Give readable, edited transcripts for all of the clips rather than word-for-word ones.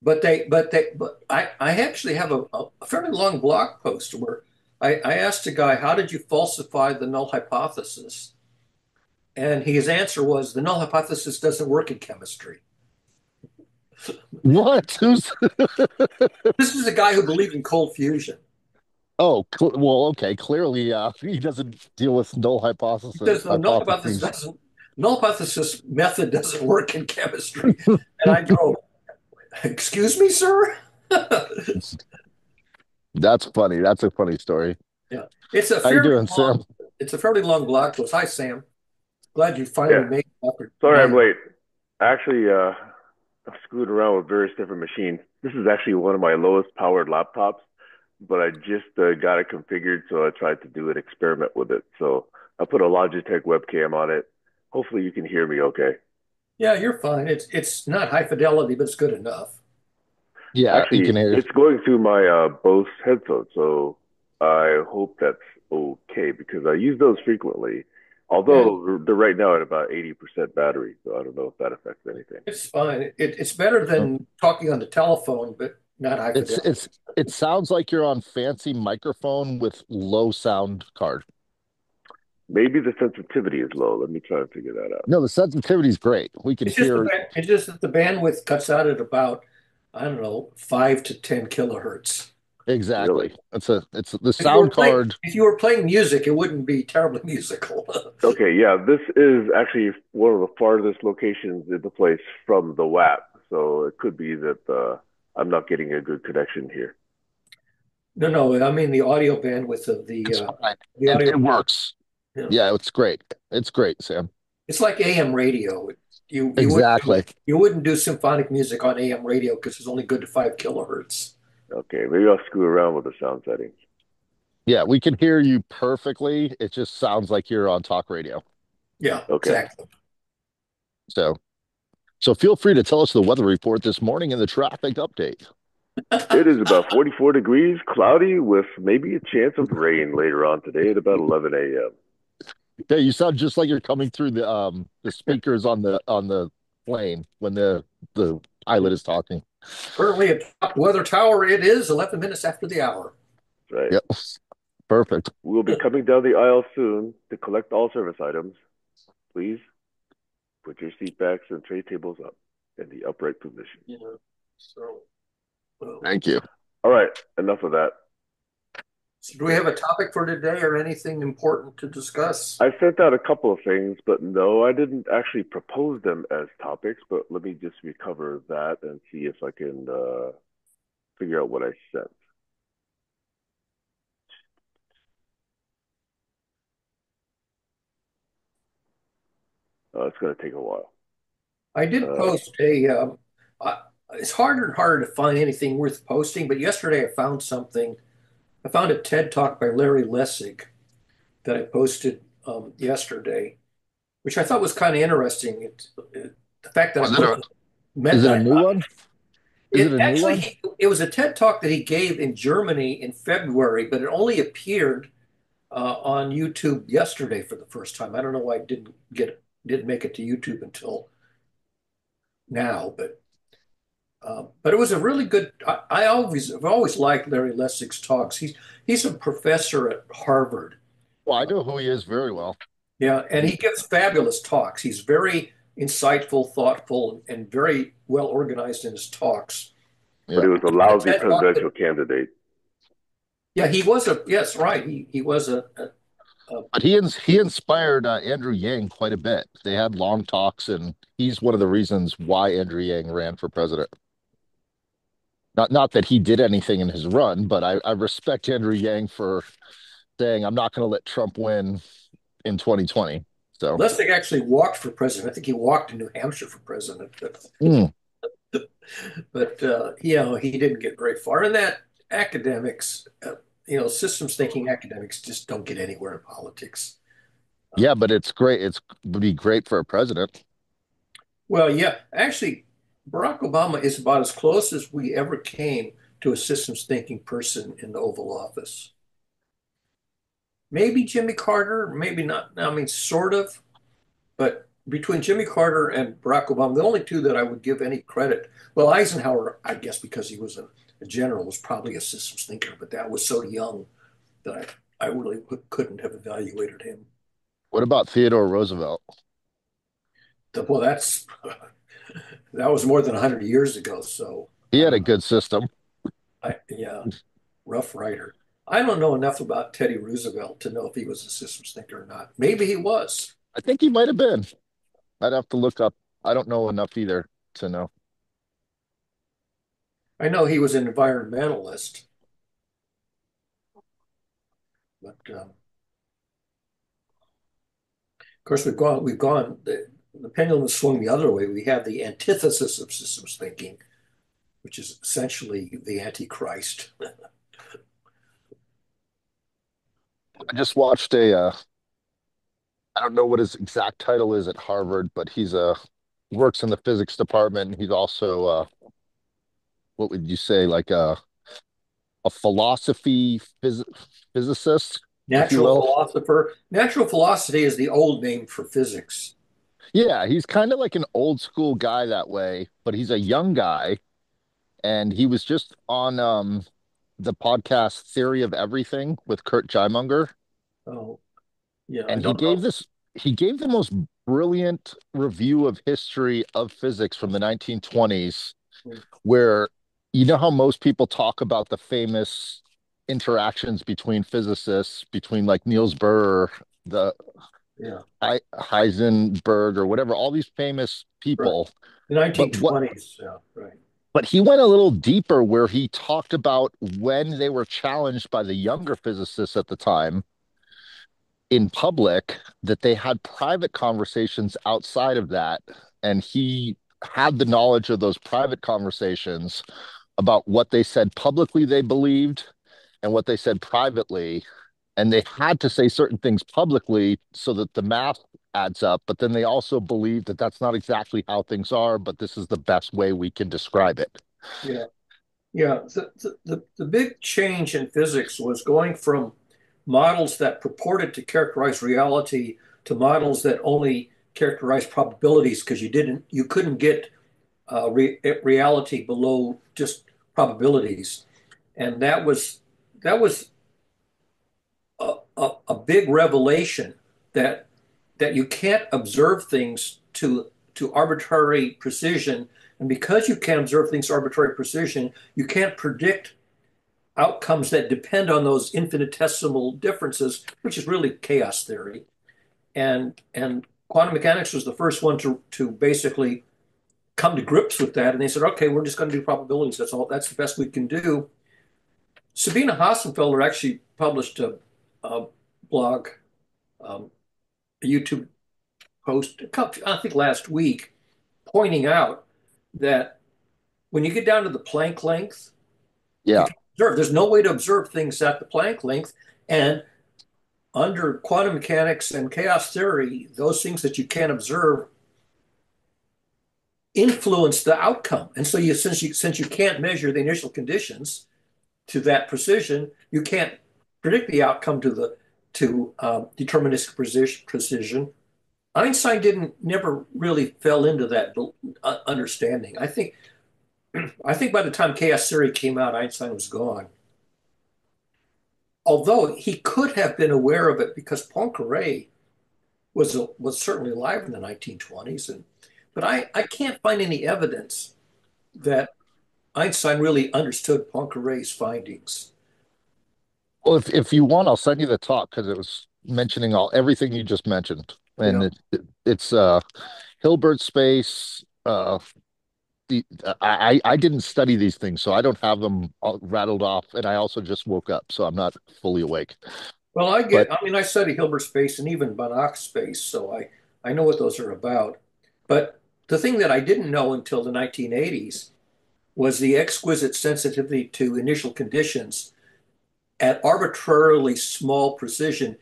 But I actually have a fairly long blog post where I asked a guy, how did you falsify the null hypothesis? And his answer was, the null hypothesis doesn't work in chemistry. What? Who's? This is a guy who believed in cold fusion. Oh, well, okay. Clearly, he doesn't deal with null He says the hypotheses. null hypothesis method doesn't work in chemistry. And I go, excuse me, sir? That's funny. That's a funny story. Yeah. It's a How you fairly doing, long, Sam? it's a fairly long blog post. Hi, Sam. Glad you finally Yeah, made it after sorry I'm 9. late. Actually, I've screwed around with various different machines. This is actually one of my lowest powered laptops, but I just got it configured, so I tried to do an experiment with it. So I put a Logitech webcam on it. Hopefully you can hear me okay. Yeah, you're fine. It's not high fidelity, but it's good enough. Yeah, you Actually, can hear. it's going through my Bose headphones, so I hope that's okay because I use those frequently. Yeah, Although they're right now at about 80% battery, so I don't know if that affects anything. it's fine. It's better than talking on the telephone, but not high It's fidelity. it's it sounds like you're on fancy microphone with low sound card. Maybe the sensitivity is low. Let me try and figure that out. No, the sensitivity is great. We can hear It's just that the bandwidth cuts out at about, I don't know, 5 to 10 kilohertz. exactly. Really? It's the sound card. If you were playing music, it wouldn't be terribly musical. Okay, yeah, this is actually one of the farthest locations in the place from the WAP, so it could be that I'm not getting a good connection here. No, no, I mean the audio bandwidth of It's fine. the It audio. works. You know, Yeah, it's great. It's great, Sam. it's like AM radio. Exactly. You wouldn't do symphonic music on AM radio because it's only good to 5 kilohertz. Okay, maybe I'll screw around with the sound settings. Yeah, we can hear you perfectly. It just sounds like you're on talk radio. Yeah, Okay. exactly. So, so feel free to tell us the weather report this morning and the traffic update. It is about 44 degrees, cloudy with maybe a chance of rain later on today at about 11 a.m. Yeah, you sound just like you're coming through the speakers on the plane when the pilot is talking. Currently at top weather tower, it is 11 minutes after the hour. Right. Yep. Perfect. We'll be coming down the aisle soon to collect all service items. Please put your seat backs and tray tables up in the upright position. You know, so, well, Thank you. All right, enough of that. so do we have a topic for today or anything important to discuss? I sent out a couple of things, but no, I didn't actually propose them as topics. But let me just recover that and see if I can figure out what I sent. It's going to take a while. I did Uh, post I, it's harder and harder to find anything worth posting, but yesterday I found something. I found a TED Talk by Larry Lessig that I posted yesterday, which I thought was kind of interesting. The fact that Was I'm it a looking is meant it a I, new one? Is it it a new one? actually it was a TED Talk that he gave in Germany in February, but it only appeared on YouTube yesterday for the first time. I don't know why it didn't make it to YouTube until now, but it was a really good. I've always liked Larry Lessig's talks. He's a professor at Harvard. Well, I know who he is very well. Yeah, and he gives fabulous talks. He's very insightful, thoughtful, and very well organized in his talks. but Yeah. it was a The lousy TED talk presidential candidate. yeah, he was a yes, right. He was a But he inspired Andrew Yang quite a bit. They had long talks, and he's one of the reasons why Andrew Yang ran for president. Not that he did anything in his run, but I respect Andrew Yang for saying I'm not going to let Trump win in 2020. So, Lessig actually walked for president. I think he walked in New Hampshire for president, mm, but he didn't get very far. And that academics, systems thinking academics just don't get anywhere in politics. yeah, Um, but it's great. Would be great for a president. well, yeah, actually, Barack Obama is about as close as we ever came to a systems thinking person in the Oval Office. Maybe Jimmy Carter, maybe not. I mean, sort of, but between Jimmy Carter and Barack Obama, the only two that I would give any credit, well, Eisenhower, I guess because he was a general, was probably a systems thinker, but that was so young that I really couldn't have evaluated him. What about Theodore Roosevelt? Well, that was more than 100 years ago, so He I had don't a know. good system. Yeah, rough rider. I don't know enough about Teddy Roosevelt to know if he was a systems thinker or not. Maybe he was. I think he might have been. I'd have to look up. I don't know enough either to know. I know he was an environmentalist, but of course the pendulum has swung the other way. We have the antithesis of systems thinking, which is essentially the Antichrist. I just watched I don't know what his exact title is at Harvard, but he's works in the physics department. He's also what would you say, like a physicist, if you Natural will. philosopher. Natural philosophy is the old name for physics. Yeah, he's kind of like an old school guy that way, but he's a young guy, and he was just on the podcast Theory of Everything with Kurt Jaimunger, Oh, yeah, I and don't know. he gave the most brilliant review of history of physics from the 1920s, where you know how most people talk about the famous interactions between physicists, between like Niels Bohr, the Yeah, Heisenberg, or whatever, all these famous right. people. The But what 1920s. Yeah, right. But he went a little deeper where he talked about when they were challenged by the younger physicists at the time in public, that they had private conversations outside of that. And he had the knowledge of those private conversations about what they said publicly they believed and what they said privately. And they had to say certain things publicly so that the math adds up. But then they also believe that that's not exactly how things are, but this is the best way we can describe it. Yeah. Yeah, the big change in physics was going from models that purported to characterize reality to models that only characterize probabilities because you couldn't get reality below just probabilities, and that was a big revelation that that you can't observe things to arbitrary precision, and because you can't observe things to arbitrary precision, you can't predict outcomes that depend on those infinitesimal differences, which is really chaos theory. And quantum mechanics was the first one to basically come to grips with that. And they said, okay, we're just going to do probabilities. That's all. That's the best we can do. Sabina Hassenfelder actually published a blog, a YouTube post, I think last week, pointing out that when you get down to the Planck length, you Yeah. can observe. There's no way to observe things at the Planck length, and under quantum mechanics and chaos theory, those things that you can't observe influence the outcome. And so since you can't measure the initial conditions to that precision, you can't predict the outcome to deterministic precision. Einstein didn't never really fell into that understanding. I think by the time chaos theory came out, Einstein was gone. Although he could have been aware of it because Poincaré was certainly alive in the 1920s, but I can't find any evidence that Einstein really understood Poincaré's findings. Well, if you want, I'll send you the talk because it was mentioning all everything you just mentioned, and Yeah. it's Hilbert space. I didn't study these things, so I don't have them all rattled off, and I also just woke up, so I'm not fully awake. Well, But I mean, I study Hilbert space and even Banach space, so I know what those are about. But the thing that I didn't know until the 1980s was the exquisite sensitivity to initial conditions at arbitrarily small precision,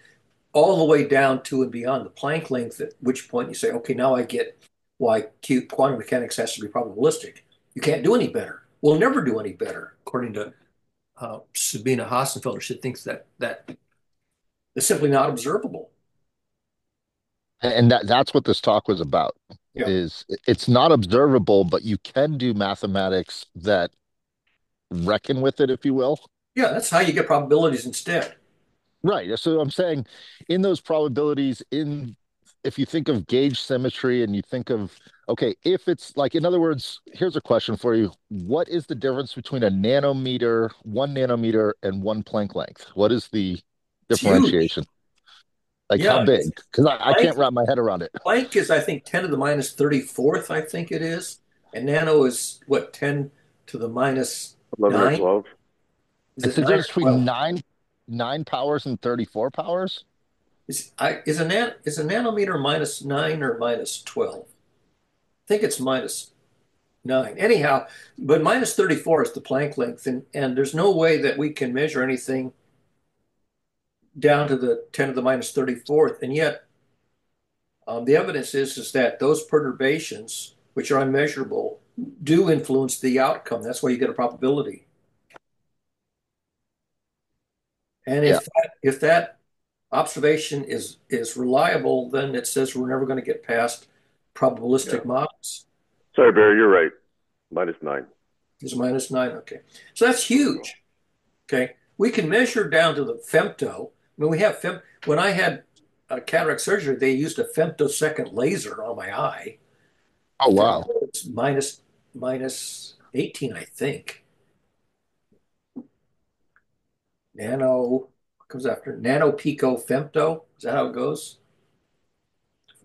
all the way down to and beyond the Planck length, at which point you say, okay, now I get why quantum mechanics has to be probabilistic. You can't do any better. We'll never do any better, according to Sabina Hassenfelder. She thinks that is simply not observable. And that's what this talk was about. Yeah. Is it's not observable, but you can do mathematics that reckon with it, if you will. Yeah, that's how you get probabilities instead. Right. So I'm saying in those probabilities, in if you think of gauge symmetry and you think of, okay, if it's like, in other words, here's a question for you. What is the difference between a nanometer, 1 nanometer, and 1 Planck length? What is the It's huge. differentiation? Like how Yeah, big? Because I Planck, can't wrap my head around it. Planck is, I think, 10 to the minus 34th, I think it is. And nano is what, 10 to the minus 11 or 9? 12. Is It's it the 9 difference or between 12? nine powers and 34 powers. Is a nanometer minus 9 or minus 12? I think it's minus 9. Anyhow, but minus 34 is the Planck length, and there's no way that we can measure anything down to the 10 to the minus 34th. And yet, the evidence is that those perturbations, which are unmeasurable, do influence the outcome. That's why you get a probability. And Yeah. if that observation is reliable, then it says we're never going to get past Yeah. probabilistic models. Sorry, Barry, you're right. -9. Is minus 9. Okay. So that's No, no. huge. Okay. We can measure down to the femto. I mean, when I had cataract surgery, they used a femtosecond laser on my eye. Oh, wow. Femto is minus 18, I think. Nano comes after nano pico femto. Is that how it goes?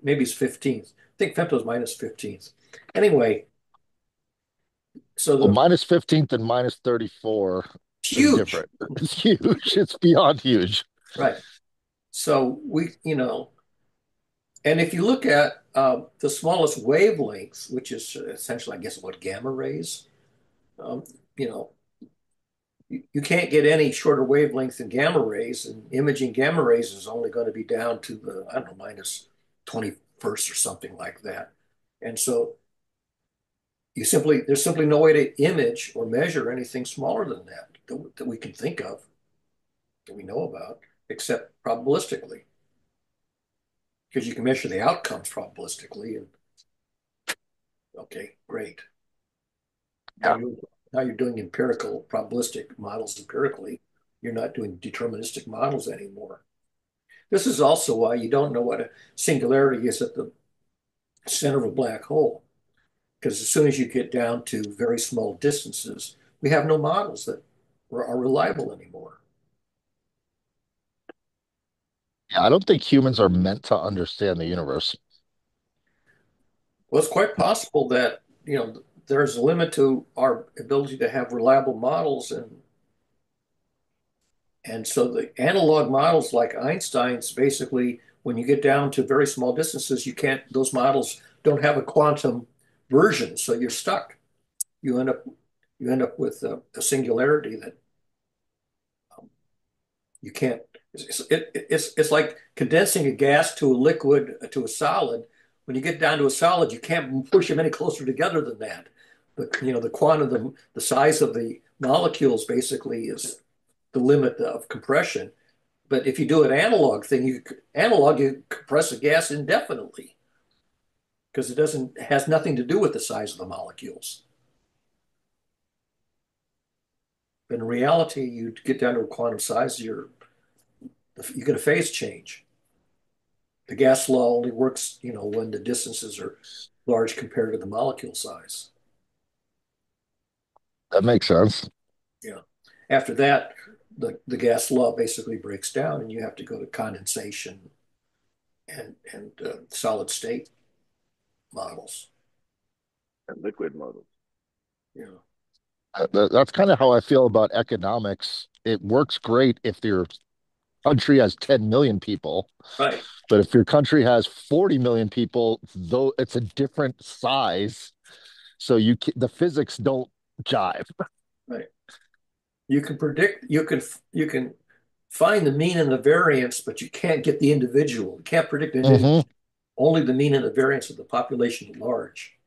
Maybe it's 15th. I think femto is minus 15th. Anyway, so Well, the minus 15th and minus 34 is huge, different. It's huge. It's beyond huge. right? So and if you look at the smallest wavelengths, which is essentially, I guess, what gamma rays, um, you know, you can't get any shorter wavelength than gamma rays, and imaging gamma rays is only going to be down to the, I don't know, minus 21st or something like that. And so there's simply no way to image or measure anything smaller than that we can think of, that we know about, except probabilistically, because you can measure the outcomes probabilistically. And okay, great. Now Yeah. you're now you're doing empirical probabilistic models empirically. You're not doing deterministic models anymore. This is also why you don't know what a singularity is at the center of a black hole, because as soon as you get down to very small distances, we have no models that are reliable anymore. Yeah, I don't think humans are meant to understand the universe. Well, it's quite possible that, there's a limit to our ability to have reliable models, and so the analog models like Einstein's, basically, when you get down to very small distances, those models don't have a quantum version, so you're stuck. You end up you end up with a singularity that you can't. It's like condensing a gas to a liquid to a solid. When you get down to a solid, you can't push them any closer together than that. The quantum, the size of the molecules basically is the limit of compression. But if you do an you compress a gas indefinitely because it has nothing to do with the size of the molecules. But in reality, you get down to a quantum size, you get a phase change. The gas law only works, when the distances are large compared to the molecule size. That makes sense. Yeah. After that, the gas law basically breaks down, and you have to go to condensation and solid state models. And liquid models. Yeah. That's kind of how I feel about economics. It works great if your country has 10 million people, Right. but if your country has 40 million people, though it's a different size, so the physics don't jive. Right. You can find the mean and the variance, but you can't get the individual. You can't predict an individual, Hmm. only the mean and the variance of the population at large.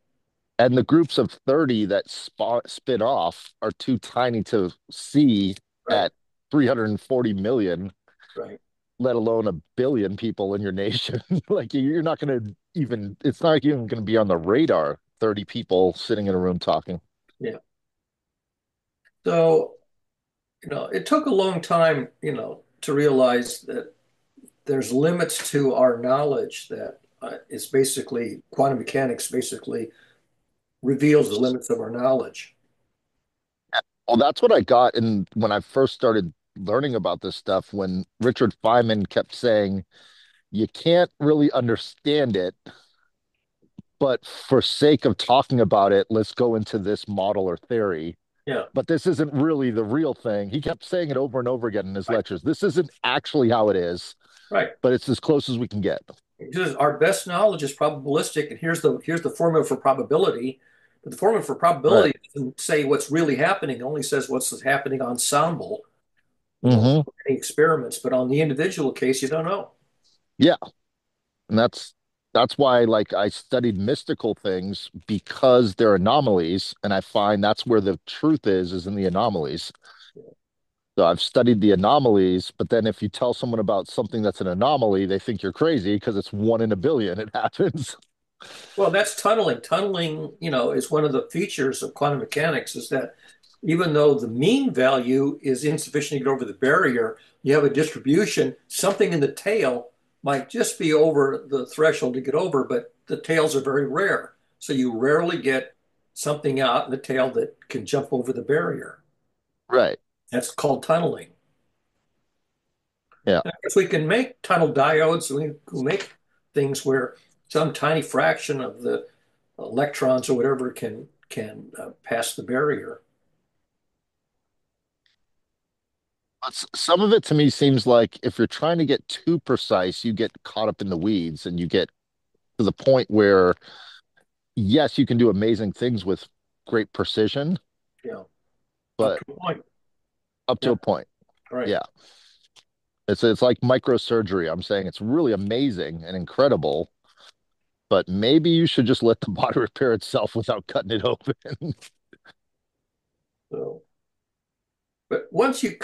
And the groups of 30 that spit off are too tiny to see Right. at 340 million. Right. let alone a billion people in your nation. Like you're not going to even, it's not even going to be on the radar. 30 people sitting in a room talking. Yeah. So, it took a long time, to realize that there's limits to our knowledge that is basically quantum mechanics basically reveals the limits of our knowledge. Well, that's what I got in when I first started learning about this stuff, when Richard Feynman kept saying, you can't really understand it, but for sake of talking about it, let's go into this model or theory. Yeah, But this isn't really the real thing. He kept saying it over and over again in his right, lectures. This isn't actually how it is, right. but it's as close as we can get. Because our best knowledge is probabilistic, and here's the formula for probability. But the formula for Right. probability doesn't say what's really happening; it only says what's happening ensemble, Hmm. any experiments. But on the individual case, you don't know. Yeah. And that's why like I studied mystical things because they're anomalies, and I find that's where the truth is in the anomalies. So I've studied the anomalies, but then if you tell someone about something that's an anomaly, they think you're crazy because it's one in a billion. It happens. Well, that's tunneling. Tunneling, is one of the features of quantum mechanics is that even though the mean value is insufficient to get over the barrier, you have a distribution. Something in the tail might just be over the threshold to get over, but the tails are very rare. So you rarely get something out in the tail that can jump over the barrier. Right. That's called tunneling. Yeah. And of course, we can make tunnel diodes. We can make things where some tiny fraction of the electrons or whatever can pass the barrier. But some of it to me seems like if you're trying to get too precise, you get caught up in the weeds and you get to the point where, yes, you can do amazing things with great precision, Yeah, up but to a point. up to Yeah, a point. right. Yeah. It's like microsurgery. I'm saying it's really amazing and incredible, but maybe you should just let the body repair itself without cutting it open. So, but once you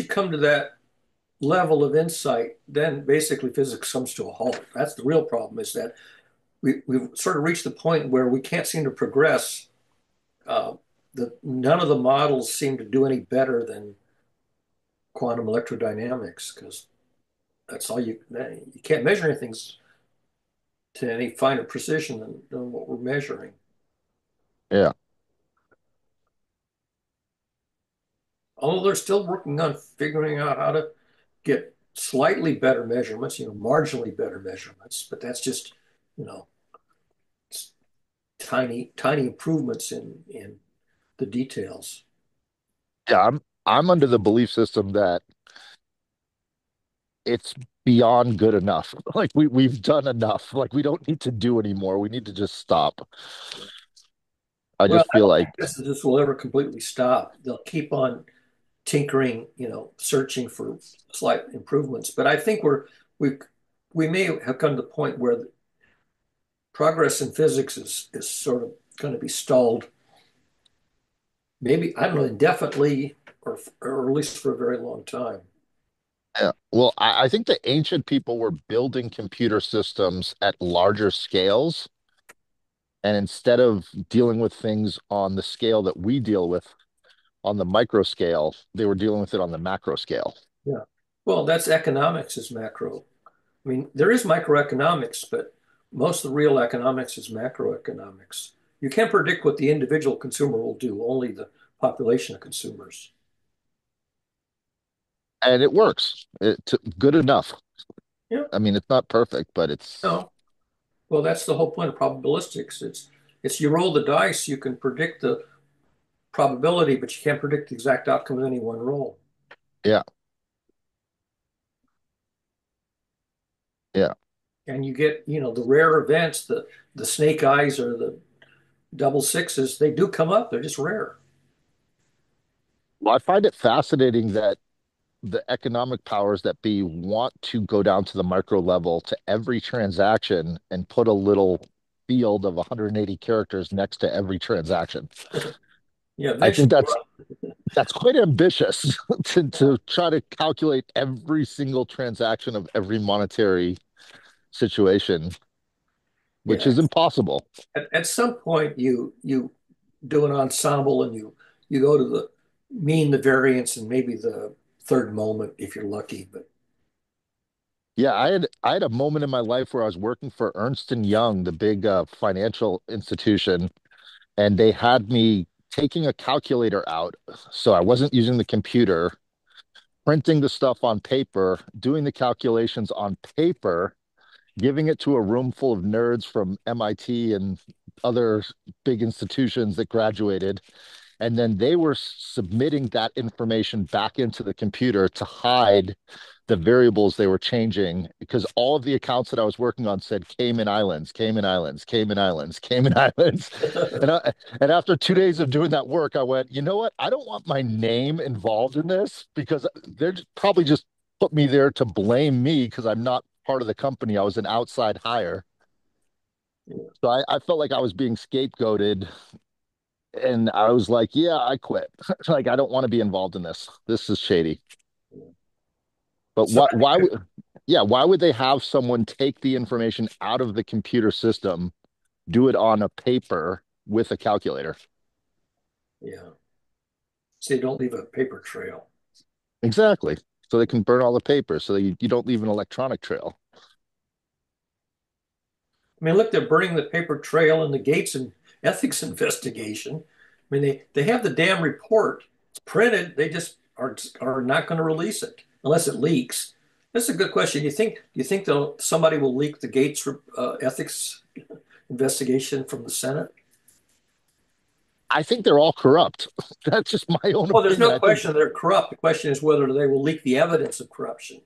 come to that level of insight, then basically physics comes to a halt. That's the real problem. Is that we've sort of reached the point where we can't seem to progress. Uh, none of the models seem to do any better than quantum electrodynamics because that's all you can't measure anything to any finer precision than what we're measuring. Yeah. Although they're still working on figuring out how to get slightly better measurements, marginally better measurements, but that's just, you know, tiny, tiny improvements in the details. Yeah, I'm under the belief system that it's beyond good enough. Like we've done enough. Like we don't need to do anymore. We need to just stop. I Well, just I feel don't like think this will ever completely stop. They'll keep on tinkering, searching for slight improvements. But I think we we may have come to the point where the progress in physics is sort of going to be stalled. Maybe I don't know indefinitely, or at least for a very long time. yeah. Well, I think the ancient people were building computer systems at larger scales. And instead of dealing with things on the scale that we deal with on the micro scale, they were dealing with it on the macro scale. Yeah. Well, that's economics is macro. I mean, there is microeconomics, but most of the real economics is macroeconomics. You can't predict what the individual consumer will do, only the population of consumers. And it works. Good enough. Yeah. I mean, it's not perfect, but it's No. Well, that's the whole point of probabilistics. It's you roll the dice, you can predict the probability, but you can't predict the exact outcome of any one roll. yeah, yeah. And you get, the rare events, the snake eyes or the double sixes, they do come up. They're just rare. Well, I find it fascinating that the economic powers that be want to go down to the micro level to every transaction and put a little field of 180 characters next to every transaction. Yeah, I think eventually, that's That's quite ambitious to try to calculate every single transaction of every monetary situation, which Yeah. is impossible. At some point, you do an ensemble and you go to the mean, the variance, and maybe the third moment if you're lucky. But Yeah, I had a moment in my life where I was working for Ernst and Young, the big financial institution, and they had me taking a calculator out. So I wasn't using the computer, printing the stuff on paper, doing the calculations on paper, giving it to a room full of nerds from MIT and other big institutions that graduated. And then they were submitting that information back into the computer to hide the variables they were changing because all of the accounts that I was working on said Cayman Islands, Cayman Islands, Cayman Islands, Cayman Islands. And and after 2 days of doing that work, I went, you know what? I don't want my name involved in this because probably just put me there to blame me because I'm not part of the company. I was an outside hire. So I felt like I was being scapegoated and I was like, yeah, I quit. Like, I don't want to be involved in this. This is shady. But so why would they have someone take the information out of the computer system, do it on a paper with a calculator? yeah, so you don't leave a paper trail. Exactly. So they can burn all the paper so that you don't leave an electronic trail. I mean, look, they're burning the paper trail in the Gates and ethics investigation. I mean, they have the damn report. It's printed. They just are not going to release it unless it leaks. That's a good question. Do you think somebody will leak the Gates ethics investigation from the Senate? I think they're all corrupt. That's just my own Well, there's opinion. no I think, question they're corrupt. The question is whether they will leak the evidence of corruption.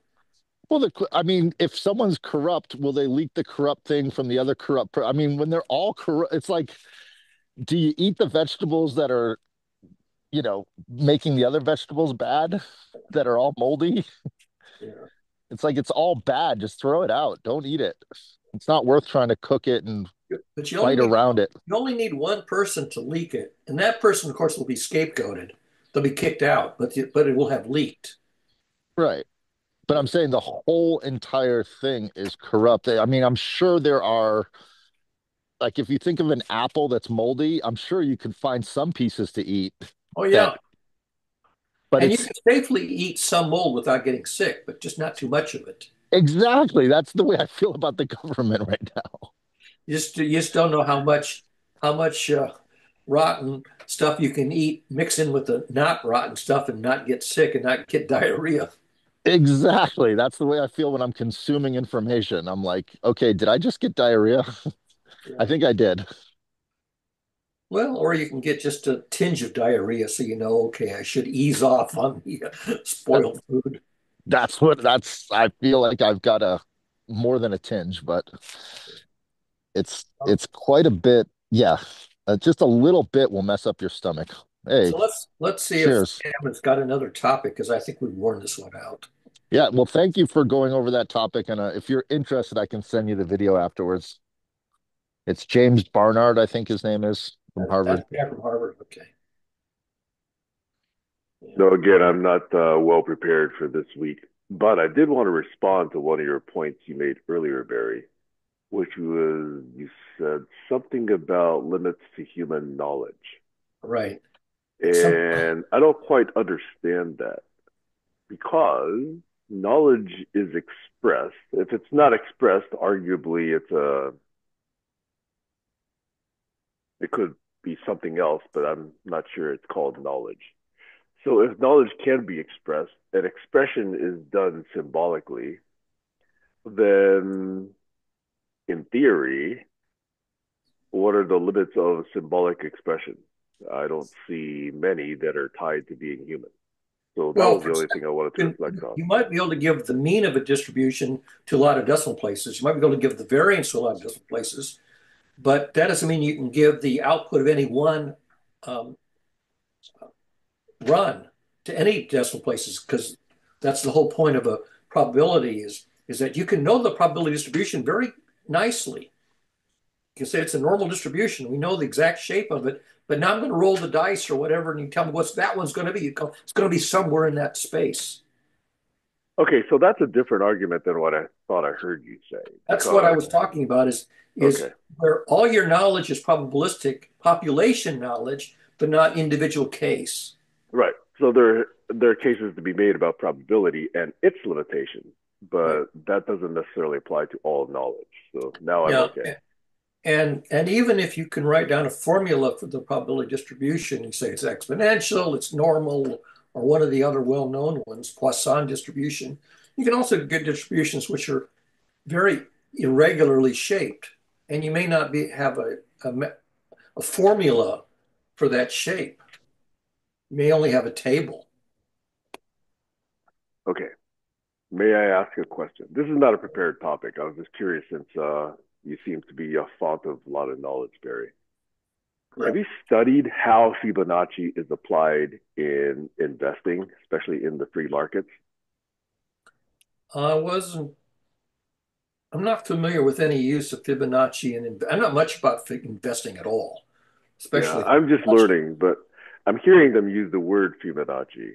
well, I mean, if someone's corrupt, will they leak the corrupt thing from the other corrupt? I mean, when they're all corrupt, it's like, do you eat the vegetables that are making the other vegetables bad that are all moldy? Yeah. It's like it's all bad. Just throw it out. Don't eat it. It's not worth trying to cook it and But fight around it. you only need one person to leak it, and that person, of course, will be scapegoated. They'll be kicked out, but it will have leaked. Right. But I'm saying the whole entire thing is corrupt. I mean, I'm sure there are, like, if you think of an apple that's moldy, I'm sure you can find some pieces to eat Oh that, yeah, but and you it's can safely eat some mold without getting sick, but just not too much of it. exactly that's the way I feel about the government right now. You just don't know how much rotten stuff you can eat, mix in with the not rotten stuff, and not get sick and not get diarrhea. Exactly. That's the way I feel when I'm consuming information. I'm like, okay, did I just get diarrhea? I Yeah. think I did. Well, or you can get just a tinge of diarrhea, so you know, okay, I should ease off on the spoiled food. I feel like I've got a more than a tinge, but it's quite a bit. Yeah, just a little bit will mess up your stomach. Hey, So let's see if cheers. Sam has got another topic because I think we've worn this one out. Yeah, well, thank you for going over that topic. And if you're interested, I can send you the video afterwards. It's James Barnard, I think his name is from That's Harvard. the guy from Harvard. Okay. Yeah. No, again, I'm not well prepared for this week, but I did want to respond to one of your points you made earlier, Barry, which was you said something about limits to human knowledge. Right. Some And I don't quite understand that because knowledge is expressed. If it's not expressed, arguably it could be something else, but I'm not sure it's called knowledge. So if knowledge can be expressed and expression is done symbolically, then in theory, what are the limits of symbolic expression? I don't see many that are tied to being human. So that well, was for the only thing I wanted to example, reflect on. you might be able to give the mean of a distribution to a lot of decimal places. You might be able to give the variance to a lot of decimal places, but that doesn't mean you can give the output of any one um, run to any decimal places because that's the whole point of a probability is that you can know the probability distribution very nicely. You can say it's a normal distribution. We know the exact shape of it, But now I'm going to roll the dice or whatever, and you tell me what's that one's going to be. It's going to be somewhere in that space. Okay, so that's a different argument than what I thought I heard you say. That's what I Because was talking about is okay, where all your knowledge is probabilistic, population knowledge, but not individual case. right. So there are cases to be made about probability and its limitations, Right. but that doesn't necessarily apply to all knowledge. So now I'm Yeah. okay. And even if you can write down a formula for the probability distribution and say it's exponential, it's normal, or one of the other well-known ones, Poisson distribution, you can also get distributions which are very irregularly shaped, and you may not have a formula for that shape. You may only have a table. Okay. May I ask a question? This is not a prepared topic. I was just curious since you seem to be a font of a lot of knowledge, Barry. Have Correct. you studied how Fibonacci is applied in investing, especially in the free markets? I wasn't. I'm not familiar with any use of Fibonacci, and I'm not much about investing at all, Yeah, especially I'm just Fibonacci. learning, but I'm hearing them use the word Fibonacci,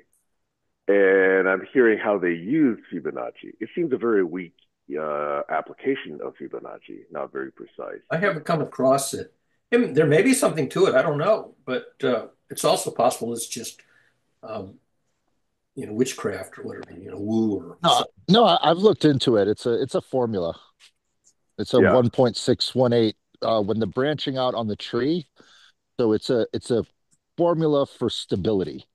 and I'm hearing how they use Fibonacci. It seems a very weak application of Fibonacci, not very precise. I haven't come across it. I mean, there may be something to it. I don't know, but it's also possible it's just um, witchcraft or whatever, woo or No, something. no, I've looked into it. It's a formula. It's a Yeah, 1.618 when the branching out on the tree. So it's a formula for stability.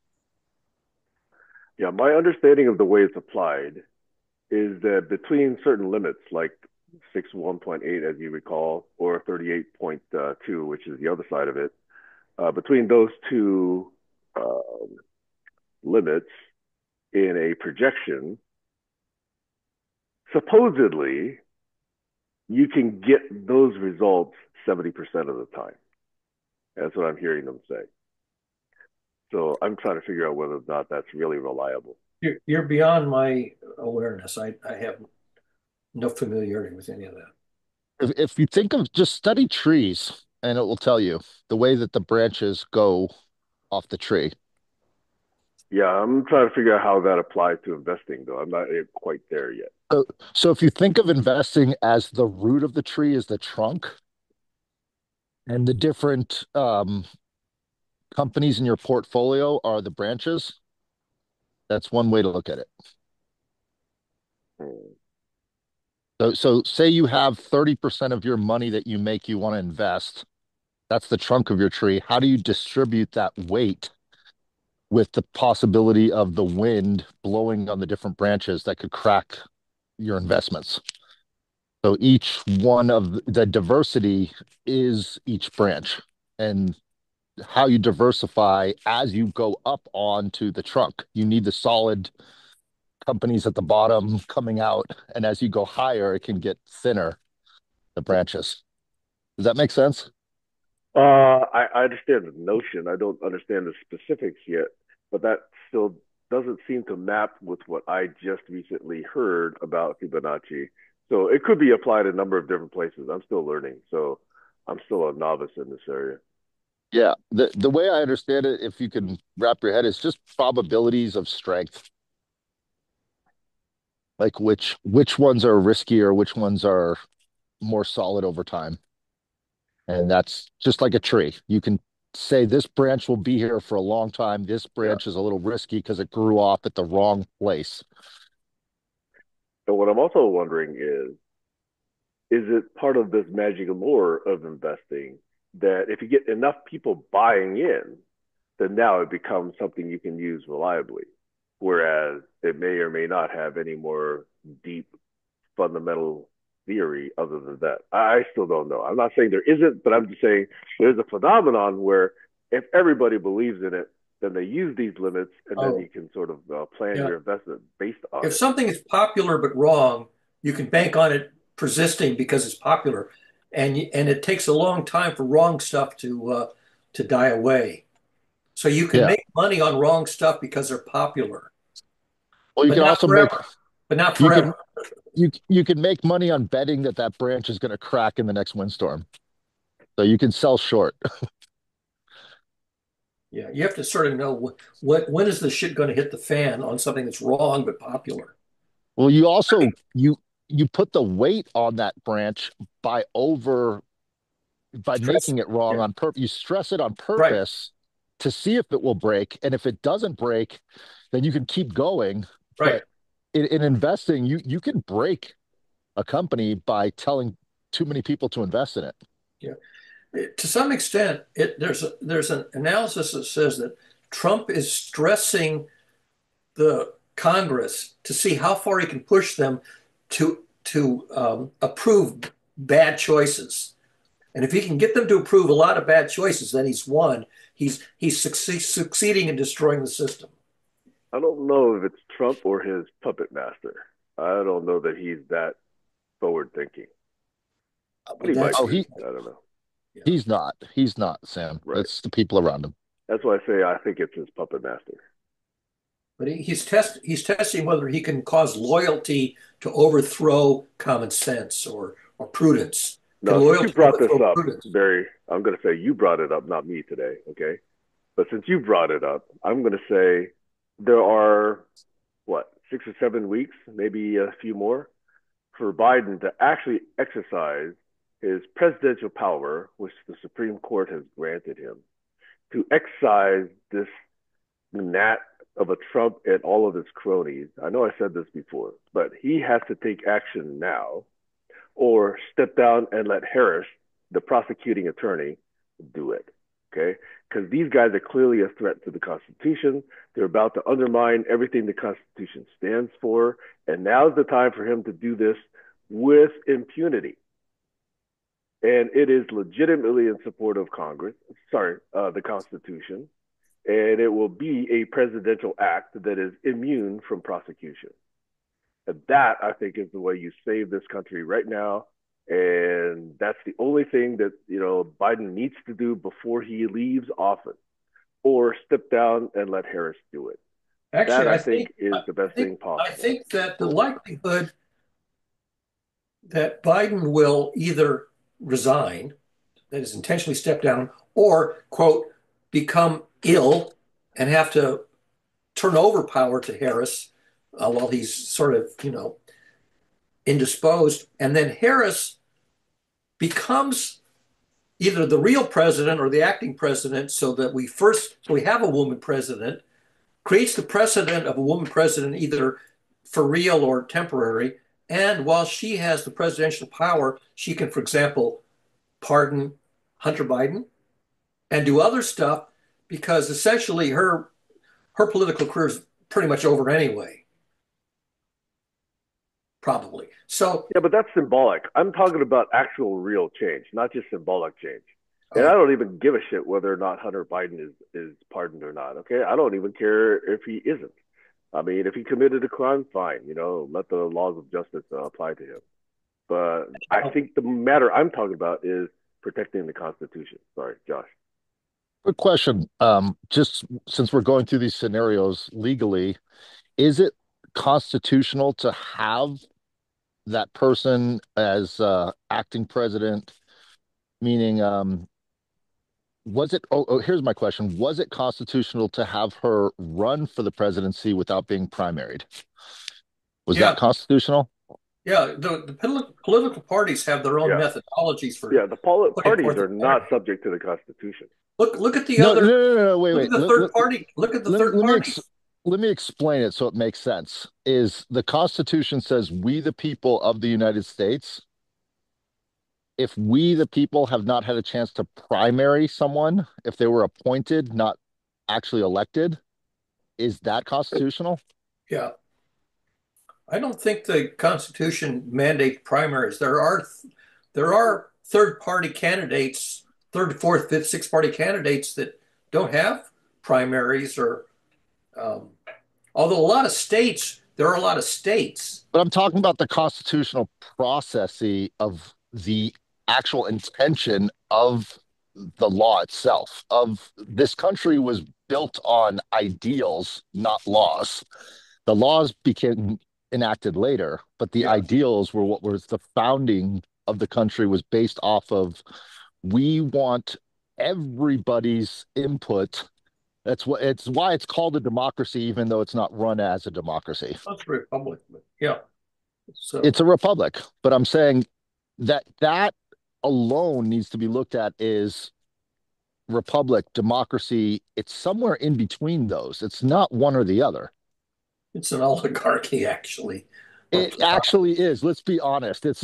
yeah. My understanding of the way it's applied is that between certain limits, like 61.8, as you recall, or 38.2, which is the other side of it, between those two limits in a projection, supposedly you can get those results 70% of the time. That's what I'm hearing them say. So I'm trying to figure out whether or not that's really reliable. You're beyond my awareness. I have no familiarity with any of that. If you think of just study trees, and it will tell you the way that the branches go off the tree. Yeah, I'm trying to figure out how that applies to investing, though. I'm not quite there yet. So if you think of investing as the root of the tree is the trunk, and the different companies in your portfolio are the branches, that's one way to look at it. Hmm. So say you have 30% of your money that you make you want to invest. That's the trunk of your tree. How do you distribute that weight with the possibility of the wind blowing on the different branches that could crack your investments? So each one of the diversity is each branch. And how you diversify as you go up onto the trunk. You need the solid companies at the bottom coming out. And as you go higher, it can get thinner, the branches. Does that make sense? I understand the notion. I don't understand the specifics yet, but that still doesn't seem to map with what I just recently heard about Fibonacci. So it could be applied a number of different places. I'm still learning, so I'm still a novice in this area. Yeah. The way I understand it, if you can wrap your head, is just probabilities of strength. Like which ones are riskier, which ones are more solid over time. And that's just like a tree. You can say this branch will be here for a long time. This Yeah. branch is a little risky because it grew off at the wrong place. And what I'm also wondering is it part of this magic lure of investing that if you get enough people buying in, then now it becomes something you can use reliably. Whereas it may or may not have any more deep fundamental theory other than that. I still don't know. I'm not saying there isn't, but I'm just saying there's a phenomenon where if everybody believes in it, then they use these limits, and then Oh, you can sort of plan yeah. your investment based on If it. something is popular but wrong, you can bank on it persisting because it's popular, and it takes a long time for wrong stuff to die away. So you can Yeah. make money on wrong stuff because they're popular, Well, you but can not also make forever. But not you forever. can you can make money on betting that that branch is going to crack in the next windstorm. So you can sell short. Yeah, you have to sort of know when is the shit going to hit the fan on something that's wrong but popular. Well, you also you put the weight on that branch by over by Stress. making it wrong Yeah, on purpose. You stress it on right, purpose to see if it will break, and if it doesn't break, then you can keep going. right. But in investing, you can break a company by telling too many people to invest in it. Yeah. To some extent, there's an analysis that says that Trump is stressing the Congress to see how far he can push them to approve bad choices. And if he can get them to approve a lot of bad choices, then he's won. He's succeeding in destroying the system. I don't know if it's Trump or his puppet master. I don't know that he's that forward thinking, but But he might that's Oh, be. he I don't know. yeah. he's not. He's not, Sam. Right. It's the people around him. That's why I say I think it's his puppet master. But he's testing whether he can cause loyalty to overthrow common sense or prudence. Can No, since you loyalty brought this overthrow up, prudence? Barry, I'm going to say you brought it up, not me today. Okay. But since you brought it up, I'm going to say there are, what, 6 or 7 weeks, maybe a few more, for Biden to actually exercise his presidential power, which the Supreme Court has granted him, to excise this gnat of a Trump and all of his cronies. I know I said this before, but he has to take action now or step down and let Harris, the prosecuting attorney, do it. Okay? Because these guys are clearly a threat to the Constitution. They're about to undermine everything the Constitution stands for. And now's the time for him to do this with impunity. And it is legitimately in support of Congress, the Constitution. And it will be a presidential act that is immune from prosecution. And that, I think, is the way you save this country right now. And that's the only thing that, Biden needs to do before he leaves office or step down and let Harris do it. That, Actually, I think, is the I best think thing I possible. think that the likelihood that Biden will either resign, that is intentionally step down, or quote become ill and have to turn over power to Harris while he's sort of indisposed, and then Harris becomes either the real president or the acting president, so we have a woman president, creates the precedent of a woman president either for real or temporary. And while she has the presidential power, she can, for example, pardon Hunter Biden and do other stuff because essentially her political career is pretty much over anyway, probably. So, Yeah, but that's symbolic. I'm talking about actual real change, not just symbolic change. And I oh, don't even give a shit whether or not Hunter Biden is pardoned or not. Okay, I don't even care if he isn't. I mean, if he committed a crime, fine. Let the laws of justice apply to him. But I think the matter I'm talking about is protecting the Constitution. Sorry, Josh. Good question. Just since we're going through these scenarios legally, is it constitutional to have that person as acting president? Meaning, was it? Here's my question: was it constitutional to have her run for the presidency without being primaried? Was yeah, that constitutional? yeah. The political parties have their own Yeah, methodologies for yeah. The putting parties forth the are not candidates. subject to the Constitution. Look at the No, no, other. no, no, no. Wait, Look at wait. the third party. Look at the third Let me parties. let me explain it so it makes sense. Is the Constitution says we the people of the United States, if we the people have not had a chance to primary someone, if they were appointed, not actually elected, is that constitutional? Yeah, I don't think the Constitution mandates primaries. There are third party candidates, third, fourth, fifth, sixth party candidates that don't have primaries or um, although there are a lot of states. But I'm talking about the constitutional processy of the actual intention of the law itself. Of this country was built on ideals, not laws. The laws became enacted later, but the Yeah, ideals were what was the founding of the country was based off of we want everybody's input. It's why it's called a democracy, even though it's not run as a democracy. That's a republic, but yeah. It's So a republic, but I'm saying that alone needs to be looked at is republic, democracy. It's somewhere in between those. It's not one or the other. it's an oligarchy, actually. Or It plutocracy. actually is. Let's be honest. It's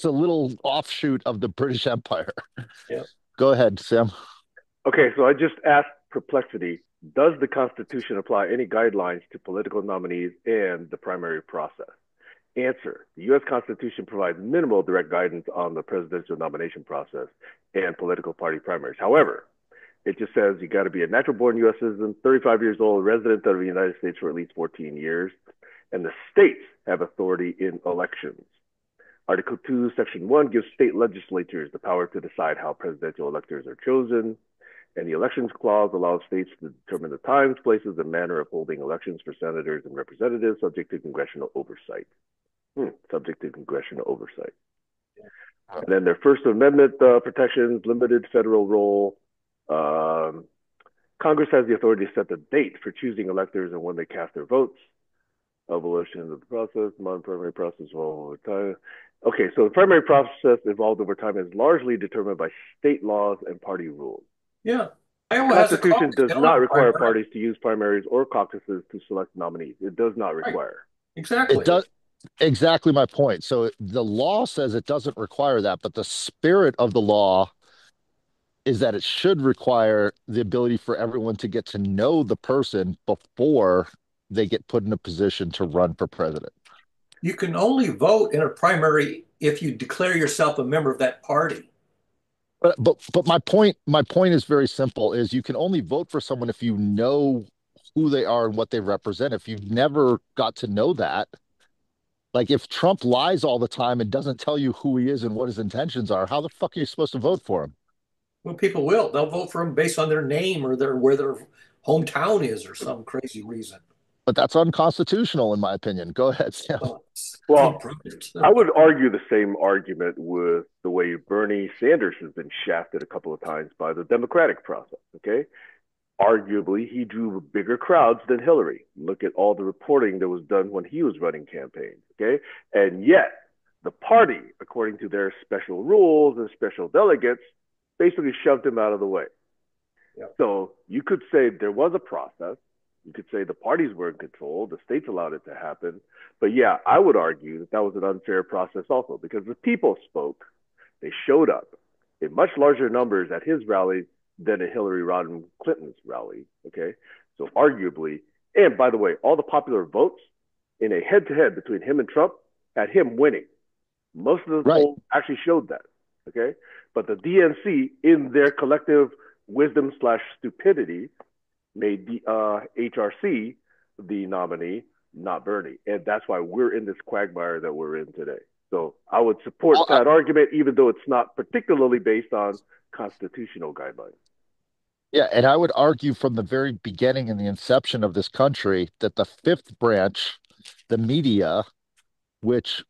a little offshoot of the British Empire. Yeah. Go ahead, Sam. Okay, so I just asked Perplexity, does the Constitution apply any guidelines to political nominees and the primary process? Answer, the U.S. Constitution provides minimal direct guidance on the presidential nomination process and political party primaries. However, it just says you got to be a natural born U.S. citizen, 35 years old, resident of the United States for at least 14 years, and the states have authority in elections. Article 2, Section 1 gives state legislatures the power to decide how presidential electors are chosen. And the Elections Clause allows states to determine the times, places, and manner of holding elections for senators and representatives subject to congressional oversight. Subject to congressional oversight. And then their First Amendment protections, limited federal role. Congress has the authority to set the date for choosing electors and when they cast their votes. Evolution of the process, modern primary process evolved over time. Okay, so the primary process evolved over time is largely determined by state laws and party rules. Yeah. The Iowa has a Constitution caucus. does They don't not have a require primary. parties to use primaries or caucuses to select nominees. It does not Right. require. It Exactly. does exactly my point. So the law says it doesn't require that, but the spirit of the law is that it should require the ability for everyone to get to know the person before they get put in a position to run for president. You can only vote in a primary if you declare yourself a member of that party. But my point is very simple: is you can only vote for someone if you know who they are and what they represent. If you've never got to know that, like if Trump lies all the time and doesn't tell you who he is and what his intentions are, how the fuck are you supposed to vote for him? Well, people will. They'll vote for him based on their name or where their hometown is or some crazy reason. But that's unconstitutional, in my opinion. Go ahead, Sam. Well, Well, prove it. I would argue the same argument with the way Bernie Sanders has been shafted a couple of times by the Democratic process. Okay. Arguably, he drew bigger crowds than Hillary. Look at all the reporting that was done when he was running campaigns. Okay. And yet, the party, according to their special rules and special delegates, basically shoved him out of the way. Yeah. So you could say there was a process. You could say the parties were in control, the states allowed it to happen. But yeah, I would argue that that was an unfair process also because the people spoke. They showed up in much larger numbers at his rally than at Hillary Rodham Clinton's rally. Okay. So arguably, and by the way, all the popular votes in a head to head between him and Trump had him winning. Most of the Right. polls actually showed that. Okay. But the DNC, in their collective wisdom slash stupidity, made the HRC the nominee, not Bernie. And that's why we're in this quagmire that we're in today. So I would support Well, that argument, even though it's not particularly based on constitutional guidelines. yeah, and I would argue from the very beginning and the inception of this country that the fifth branch, the media, which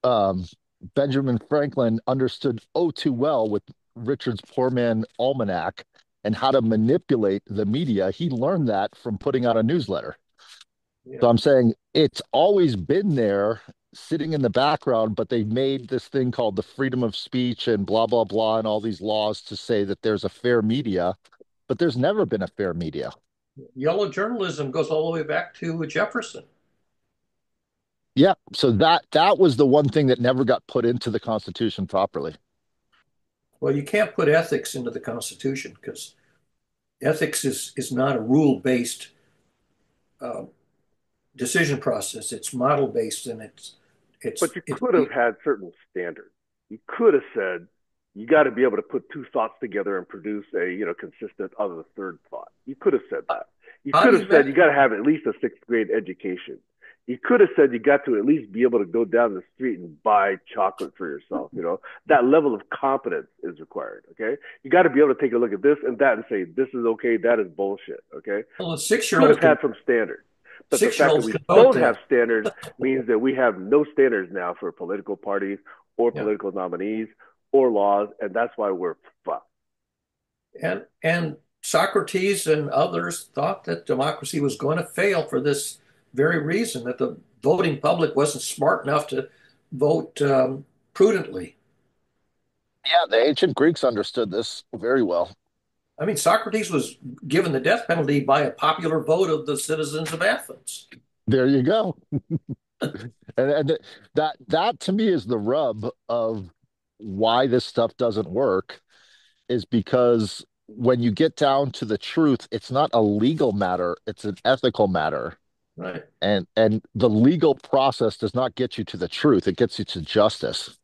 um, Benjamin Franklin understood oh too well with Richard's Poor Man Almanac and how to manipulate the media, he learned that from putting out a newsletter. Yeah. So I'm saying it's always been there sitting in the background, but they made this thing called the freedom of speech and blah, blah, blah, and all these laws to say that there's a fair media, but there's never been a fair media. Yellow journalism goes all the way back to Jefferson. Yeah. So that was the one thing that never got put into the Constitution properly. Well, you can't put ethics into the Constitution because ethics is not a rule-based uh, decision process. It's model-based and But you it's could have had certain standards. You could have said you got to be able to put two thoughts together and produce a consistent other third thought. You could have said that. You how could do have you said you measure? got to have at least a sixth grade education. You could have said you got to at least be able to go down the street and buy chocolate for yourself. That level of competence is required. Okay, you got to be able to take a look at this and that and say this is okay, that is bullshit. Okay, Well, could have had some standards. But the fact that 6-year-olds we can vote don't then. have standards means that we have no standards now for political parties or Yeah. political nominees or laws, and that's why we're fucked. And Socrates and others thought that democracy was going to fail for this very reason, that the voting public wasn't smart enough to vote prudently. Yeah, the ancient Greeks understood this very well. I mean, Socrates was given the death penalty by a popular vote of the citizens of Athens. There you go. And that to me is the rub of why this stuff doesn't work is because when you get down to the truth, it's not a legal matter, it's an ethical matter. Right. And the legal process does not get you to the truth, it gets you to justice.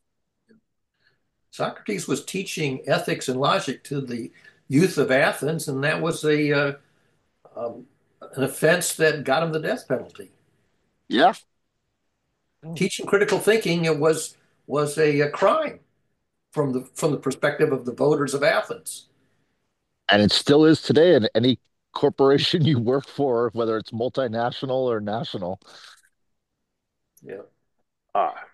Socrates was teaching ethics and logic to the youth of Athens, and that was um, an offense that got him the death penalty. Yeah. Teaching critical thinking was a crime from the perspective of the voters of Athens. And it still is today in any corporation you work for, whether it's multinational or national. Yeah,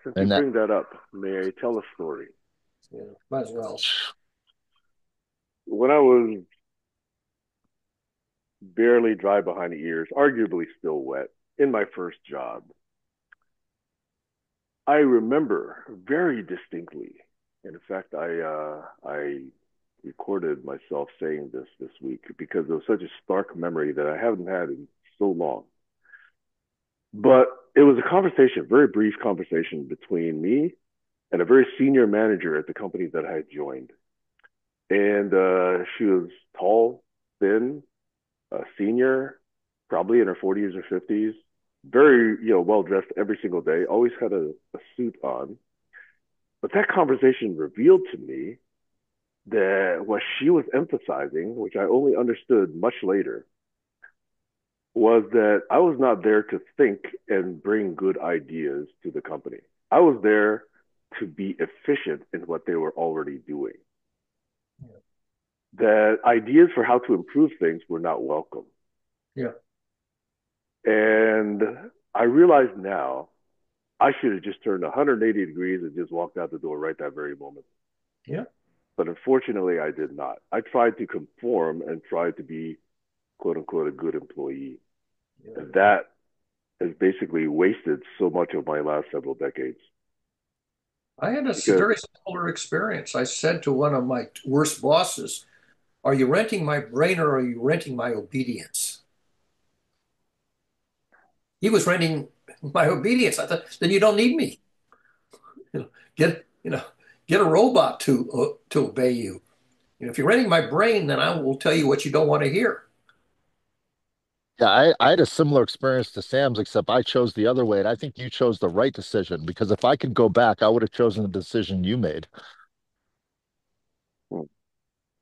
Since you And that bring that up, may I tell a story? yeah, might as well. When I was barely dry behind the ears, arguably still wet, in my first job, I remember very distinctly. And in fact, I recorded myself saying this week because it was such a stark memory that I haven't had in so long. But it was a conversation, a very brief conversation between me and a very senior manager at the company that I had joined. And she was tall, thin, senior, probably in her 40s or 50s, very well dressed every single day, always had a suit on. But that conversation revealed to me that what she was emphasizing, which I only understood much later, was that I was not there to think and bring good ideas to the company. I was there to be efficient in what they were already doing. That ideas for how to improve things were not welcome. Yeah, And I realize now I should have just turned 180 degrees and just walked out the door right that very moment. yeah, But unfortunately, I did not. I tried to conform and tried to be, quote unquote, a good employee. yeah. And that has basically wasted so much of my last several decades. I had a Because, very similar experience. I said to one of my worst bosses, "Are you renting my brain or are you renting my obedience?" He was renting my obedience. I thought, then you don't need me. You know, get you know, get a robot to obey you. If you're renting my brain, then I will tell you what you don't want to hear. yeah, I had a similar experience to Sam's, except I chose the other way. And I think you chose the right decision because if I could go back, I would have chosen the decision you made.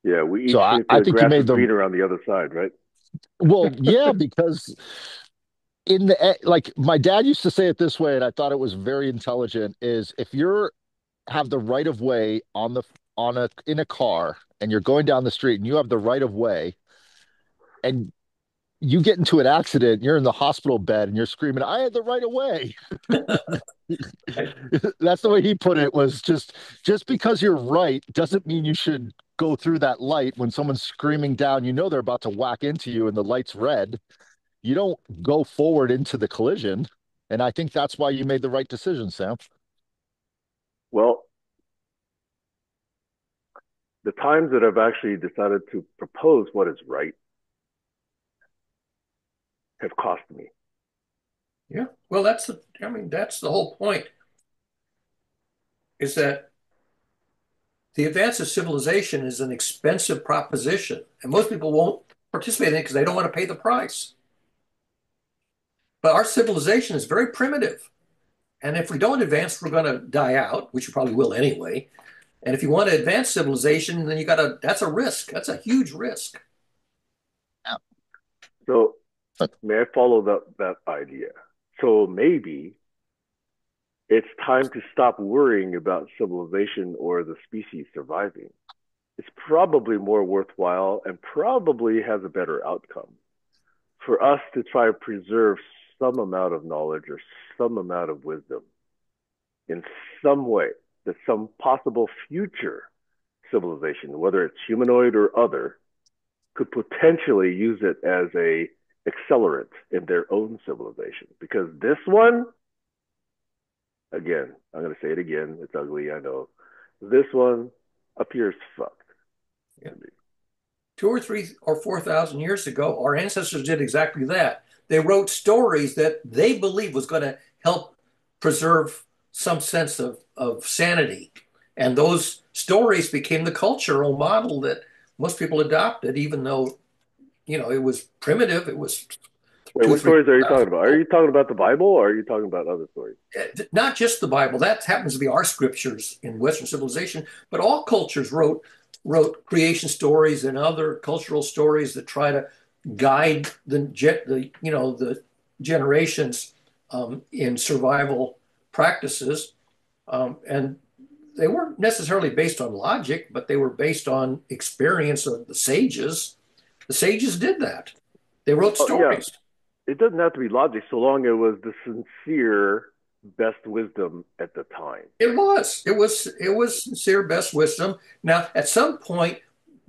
yeah, we So each think I the think you grass made is the greener on the other side, right? well, yeah, because like my dad used to say it this way, and I thought it was very intelligent, is if you're have the right of way on a in a car and you're going down the street and you have the right of way and you get into an accident, you're in the hospital bed and you're screaming, I had the right of way. That's the way he put it was just because you're right doesn't mean you should go through that light when someone's screaming down, you know they're about to whack into you and the light's red. You don't go forward into the collision. And I think that's why you made the right decision, Sam. Well, the times that I've actually decided to propose what is right have cost me. Yeah. Well, I mean, that's the whole point, is that the advance of civilization is an expensive proposition, and most people won't participate in it because they don't want to pay the price. But our civilization is very primitive. And if we don't advance, we're going to die out, which you probably will anyway. And if you want to advance civilization, then that's a risk. That's a huge risk. Yeah. So may I follow that idea? So maybe it's time to stop worrying about civilization or the species surviving. It's probably more worthwhile and probably has a better outcome for us to try to preserve some amount of knowledge or some amount of wisdom in some way that some possible future civilization, whether it's humanoid or other, could potentially use it as a accelerant in their own civilization. Because this one, again, I'm going to say it again. It's ugly, I know. This one appears fucked Yeah. to me. 2 or 3 or 4 thousand years ago, our ancestors did exactly that. They wrote stories that they believed was going to help preserve some sense of sanity. And those stories became the cultural model that most people adopted, even though, it was primitive. It was Wait, two, what three stories are you talking thousand about? Are years you talking about the Bible or are you talking about other stories? old. Not just the Bible. That happens to be our scriptures in Western civilization, but all cultures wrote creation stories and other cultural stories that try to guide the generations in survival practices, and they weren't necessarily based on logic, but they were based on experience of the sages. The sages did that. They wrote Oh, yeah. stories. It doesn't have to be logic so long it was the sincere best wisdom at the time. It was sincere best wisdom. Now, at some point,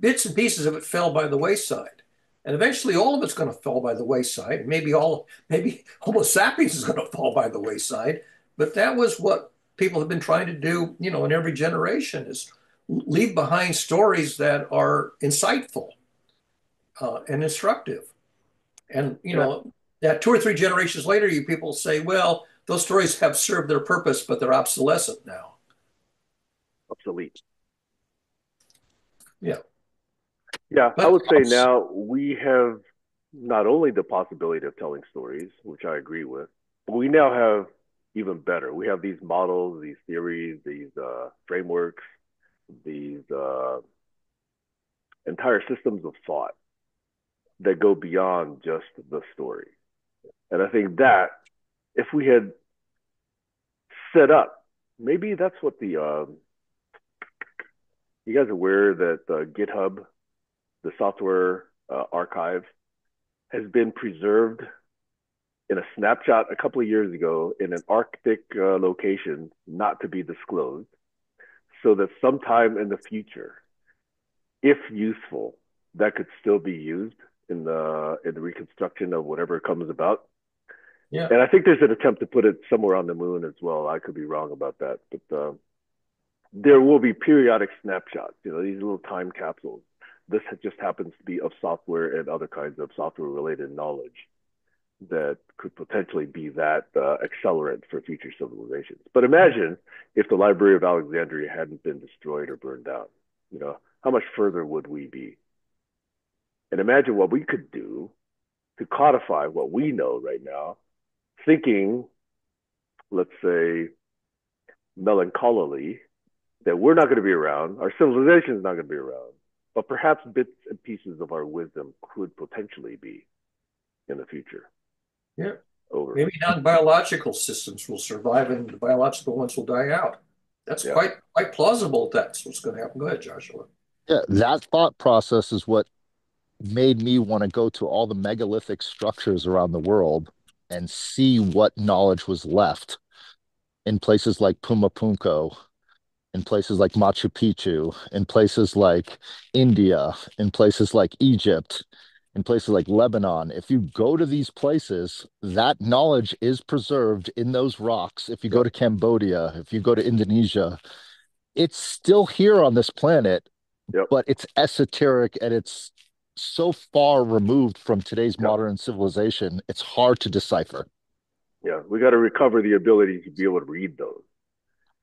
bits and pieces of it fell by the wayside, and eventually, all of it's going to fall by the wayside. And maybe Homo sapiens is going to fall by the wayside. But that was what people have been trying to do, in every generation, is leave behind stories that are insightful and instructive. And Yeah, that 2 or 3 generations later, you people say, well, those stories have served their purpose, but they're obsolescent now. obsolete. Yeah. Yeah, I But would say now we have not only the possibility of telling stories, which I agree with, but we now have even better. We have these models, these theories, these frameworks, these entire systems of thought that go beyond just the story. And I think that if we had set up, maybe that's what the you guys are aware that GitHub, the software archive, has been preserved in a snapshot a couple of years ago in an Arctic location not to be disclosed, so that sometime in the future, if useful, that could still be used in the reconstruction of whatever comes about. yeah, And I think there's an attempt to put it somewhere on the moon as well. I could be wrong about that, but there will be periodic snapshots. These little time capsules. This just happens to be of software and other kinds of software-related knowledge that could potentially be that accelerant for future civilizations. But imagine if the Library of Alexandria hadn't been destroyed or burned down. How much further would we be? And imagine what we could do to codify what we know right now, thinking, let's say, melancholily, that we're not going to be around, our civilization is not going to be around, but perhaps bits and pieces of our wisdom could potentially be in the future. yeah. Over. Maybe non-biological systems will survive and the biological ones will die out. That's Yeah. quite plausible. That's what's going to happen. Go ahead, Joshua. Yeah, that thought process is what made me want to go to all the megalithic structures around the world and see what knowledge was left in places like Pumapunko, in places like Machu Picchu, in places like India, in places like Egypt, in places like Lebanon. If you go to these places, that knowledge is preserved in those rocks. If you go Yep. to Cambodia, if you go to Indonesia, it's still here on this planet, Yep. but it's esoteric and it's so far removed from today's Yep. modern civilization, it's hard to decipher. Yeah. We got to recover the ability to be able to read those.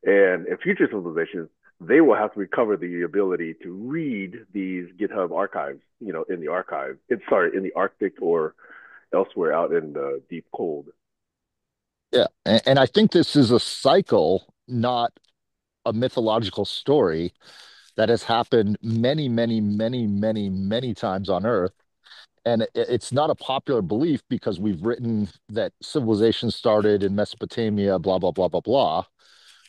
And in future civilizations, they will have to recover the ability to read these GitHub archives, in the archive. In the Arctic or elsewhere out in the deep cold. Yeah. And I think this is a cycle, not a mythological story that has happened many, many, many, many, many times on Earth. And it's not a popular belief because we've written that civilization started in Mesopotamia, blah, blah, blah, blah, blah.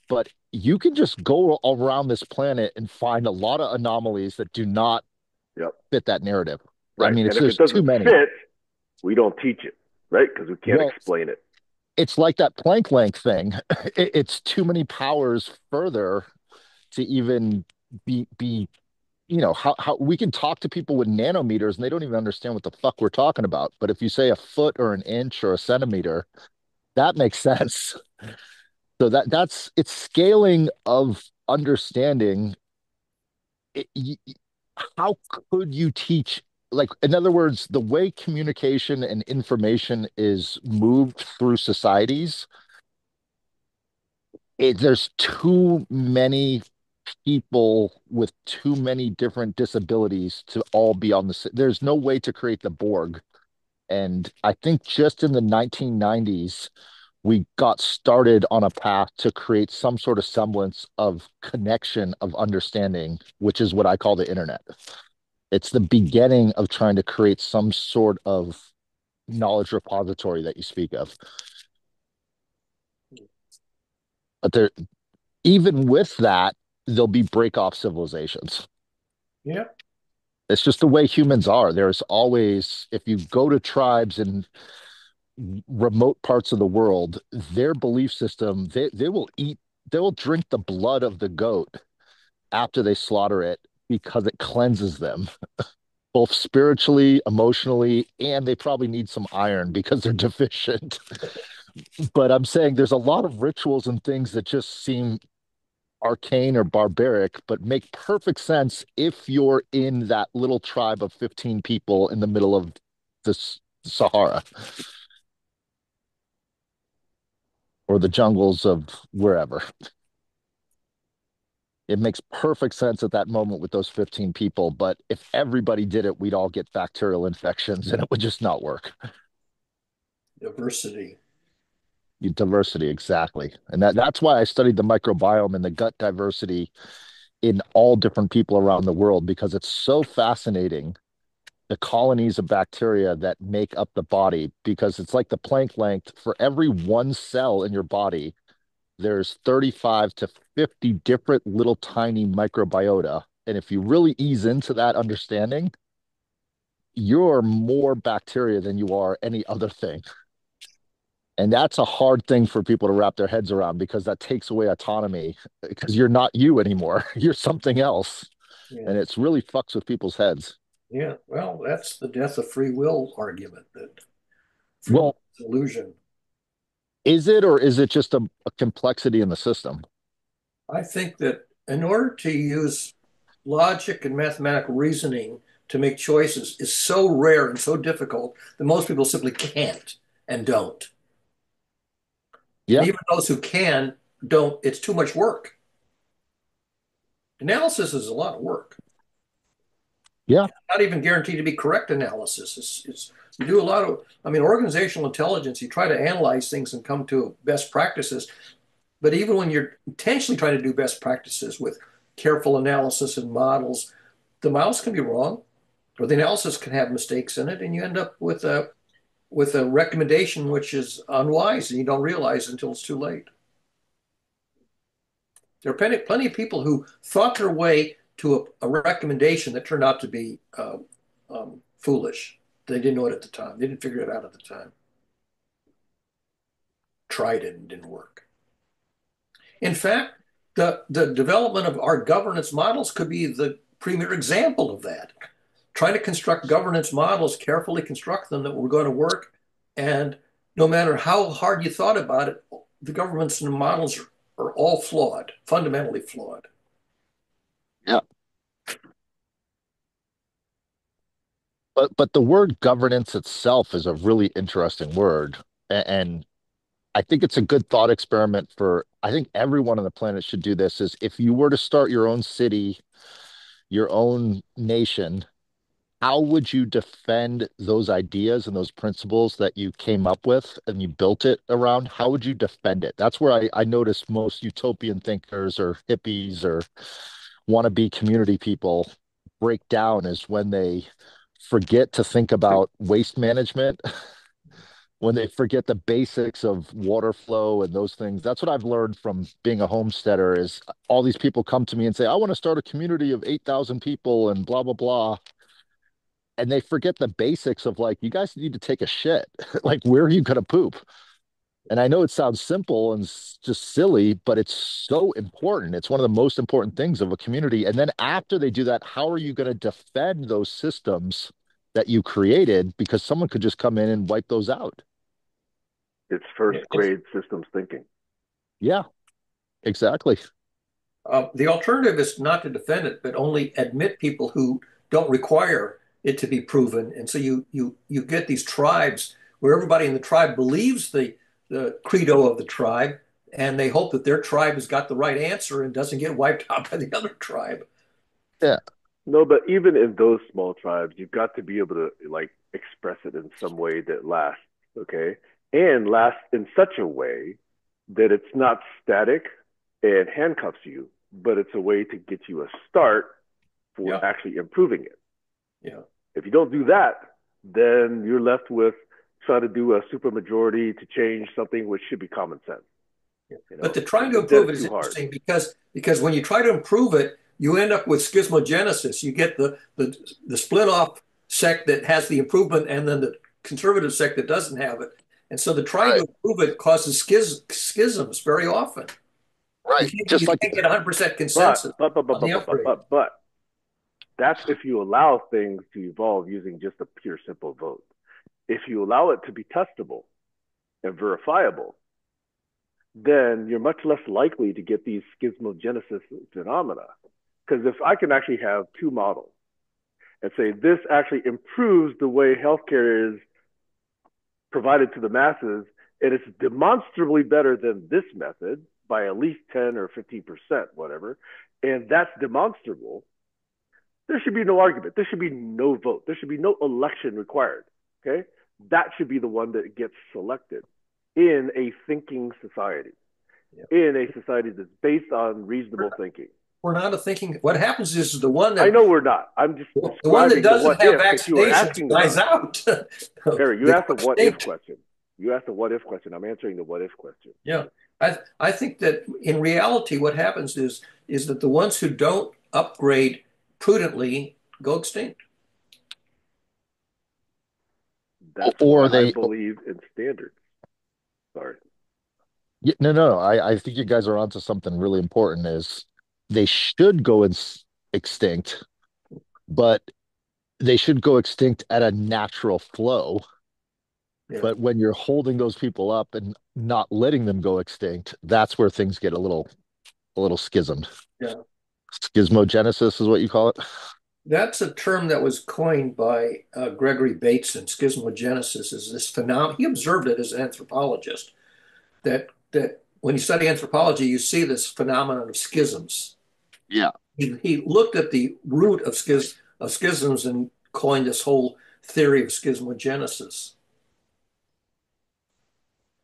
But you can just go around this planet and find a lot of anomalies that do not Yep. fit that narrative. I Right. mean, And if it there's too doesn't many. fit, we don't teach it, right? Because we can't Well, explain it. it's like that Planck length thing. It's too many powers further to even be how we can talk to people with nanometers and they don't even understand what the fuck we're talking about. But if you say a foot or an inch or a centimeter, that makes sense. So that's it's scaling of understanding. It, how could you teach, like, in other words, the way communication and information is moved through societies, there's too many people with too many different disabilities to all be on there's no way to create the Borg. And I think just in the 1990s we got started on a path to create some sort of semblance of connection of understanding, which is what I call the internet. It's the beginning of trying to create some sort of knowledge repository that you speak of. But there, even with that, there'll be break off civilizations. Yeah. It's just the way humans are. There's always, if you go to tribes in remote parts of the world, their belief system, they will eat, they will drink the blood of the goat after they slaughter it because it cleanses them, both spiritually, emotionally, and they probably need some iron because they're deficient. But I'm saying there's a lot of rituals and things that just seem arcane or barbaric, but make perfect sense if you're in that little tribe of 15 people in the middle of the Sahara or the jungles of wherever. It makes perfect sense at that moment with those 15 people. But if everybody did it, we'd all get bacterial infections and it would just not work. Diversity. Diversity, exactly. And that's why I studied the microbiome and the gut diversity in all different people around the world, because it's so fascinating, the colonies of bacteria that make up the body, because it's like the Planck length. For every one cell in your body, there's 35 to 50 different little tiny microbiota. And if you really ease into that understanding, you're more bacteria than you are any other thing. And that's a hard thing for people to wrap their heads around because that takes away autonomy because you're not you anymore. You're something else. Yeah. And it's really fucks with people's heads. Yeah. Well, that's the death of free will argument, that free will Well, is illusion. is it, or is it just a complexity in the system? I think that in order to use logic and mathematical reasoning to make choices is so rare and so difficult that most people simply can't and don't. And Yeah, even those who can don't, it's too much work. Analysis is a lot of work. yeah, Not even guaranteed to be correct analysis. You do a lot of, I mean, organizational intelligence, you try to analyze things and come to best practices. But even when you're intentionally trying to do best practices with careful analysis and models, the models can be wrong, or the analysis can have mistakes in it, and you end up with a recommendation which is unwise, and you don't realize until it's too late. There are plenty of people who thought their way to a recommendation that turned out to be foolish. They didn't know it at the time. They didn't figure it out at the time. Tried it and didn't work. In fact, the development of our governance models could be the premier example of that. Trying to construct governance models, carefully construct them that were going to work. And no matter how hard you thought about it, the governments and the models are all flawed, fundamentally flawed. yeah. But the word governance itself is a really interesting word. And I think it's a good thought experiment for, I think everyone on the planet should do this, is if you were to start your own city, your own nation, how would you defend those ideas and those principles that you came up with and you built it around? How would you defend it? That's where I notice most utopian thinkers or hippies or wannabe community people break down, is when they forget to think about waste management, when they forget the basics of water flow and those things. That's what I've learned from being a homesteader, is all these people come to me and say, I want to start a community of 8,000 people and blah, blah, blah. And they forget the basics of, like, you guys need to take a shit. Like, where are you going to poop? And I know it sounds simple and just silly, but it's so important. It's one of the most important things of a community. And then after they do that, how are you going to defend those systems that you created? Because someone could just come in and wipe those out. It's first It's, grade systems thinking. Yeah, exactly. the alternative is not to defend it, but only admit people who don't require it to be proven. And so you get these tribes where everybody in the tribe believes the credo of the tribe, and they hope that their tribe has got the right answer and doesn't get wiped out by the other tribe. Yeah. No, but even in those small tribes, you've got to be able to like express it in some way that lasts, okay? And lasts in such a way that it's not static and handcuffs you, but it's a way to get you a start for Yeah, actually improving it. yeah. If you don't do that, then you're left with trying to do a supermajority to change something which should be common sense, Yeah. you But know? the trying to Then improve it it's is too hard. interesting because when you try to improve it, you end up with schismogenesis. You get the split off sect that has the improvement, and then the conservative sect that doesn't have it. And so the trying to Right. improve it causes schisms very often. Right. You Just like, can't get 100% But consensus but but but on the but but but upgrade. but but that's if you allow things to evolve using just a pure simple vote. If you allow it to be testable and verifiable, then you're much less likely to get these schismogenesis phenomena. Because if I can actually have two models and say this actually improves the way healthcare is provided to the masses, and it's demonstrably better than this method by at least 10 or 15%, whatever, and that's demonstrable, there should be no argument. There should be no vote. There should be no election required. Okay? That should be the one that gets selected in a thinking society, Yeah. in a society that's based on reasonable thinking. We're not a thinking. What happens is the one I that know we're not. I'm just the one that describing the doesn't what have if that you are vaccinations asking dies about. out. Harry, you They asked go a what if extinct. question. You asked a what if question. I'm answering the what if question. Yeah, I think that in reality, what happens is that the ones who don't upgrade prudently go extinct. That's or why I they, believe in standards. Sorry. yeah, no. I think you guys are onto something really important is they should go extinct, but they should go extinct at a natural flow. Yeah, But when you're holding those people up and not letting them go extinct, that's where things get a little schismed. yeah. Schismogenesis is what you call it. That's a term that was coined by Gregory Bateson. Schismogenesis is this phenomenon. He observed it as an anthropologist. That when you study anthropology, you see this phenomenon of schisms. Yeah. He looked at the root of schisms and coined this whole theory of schismogenesis.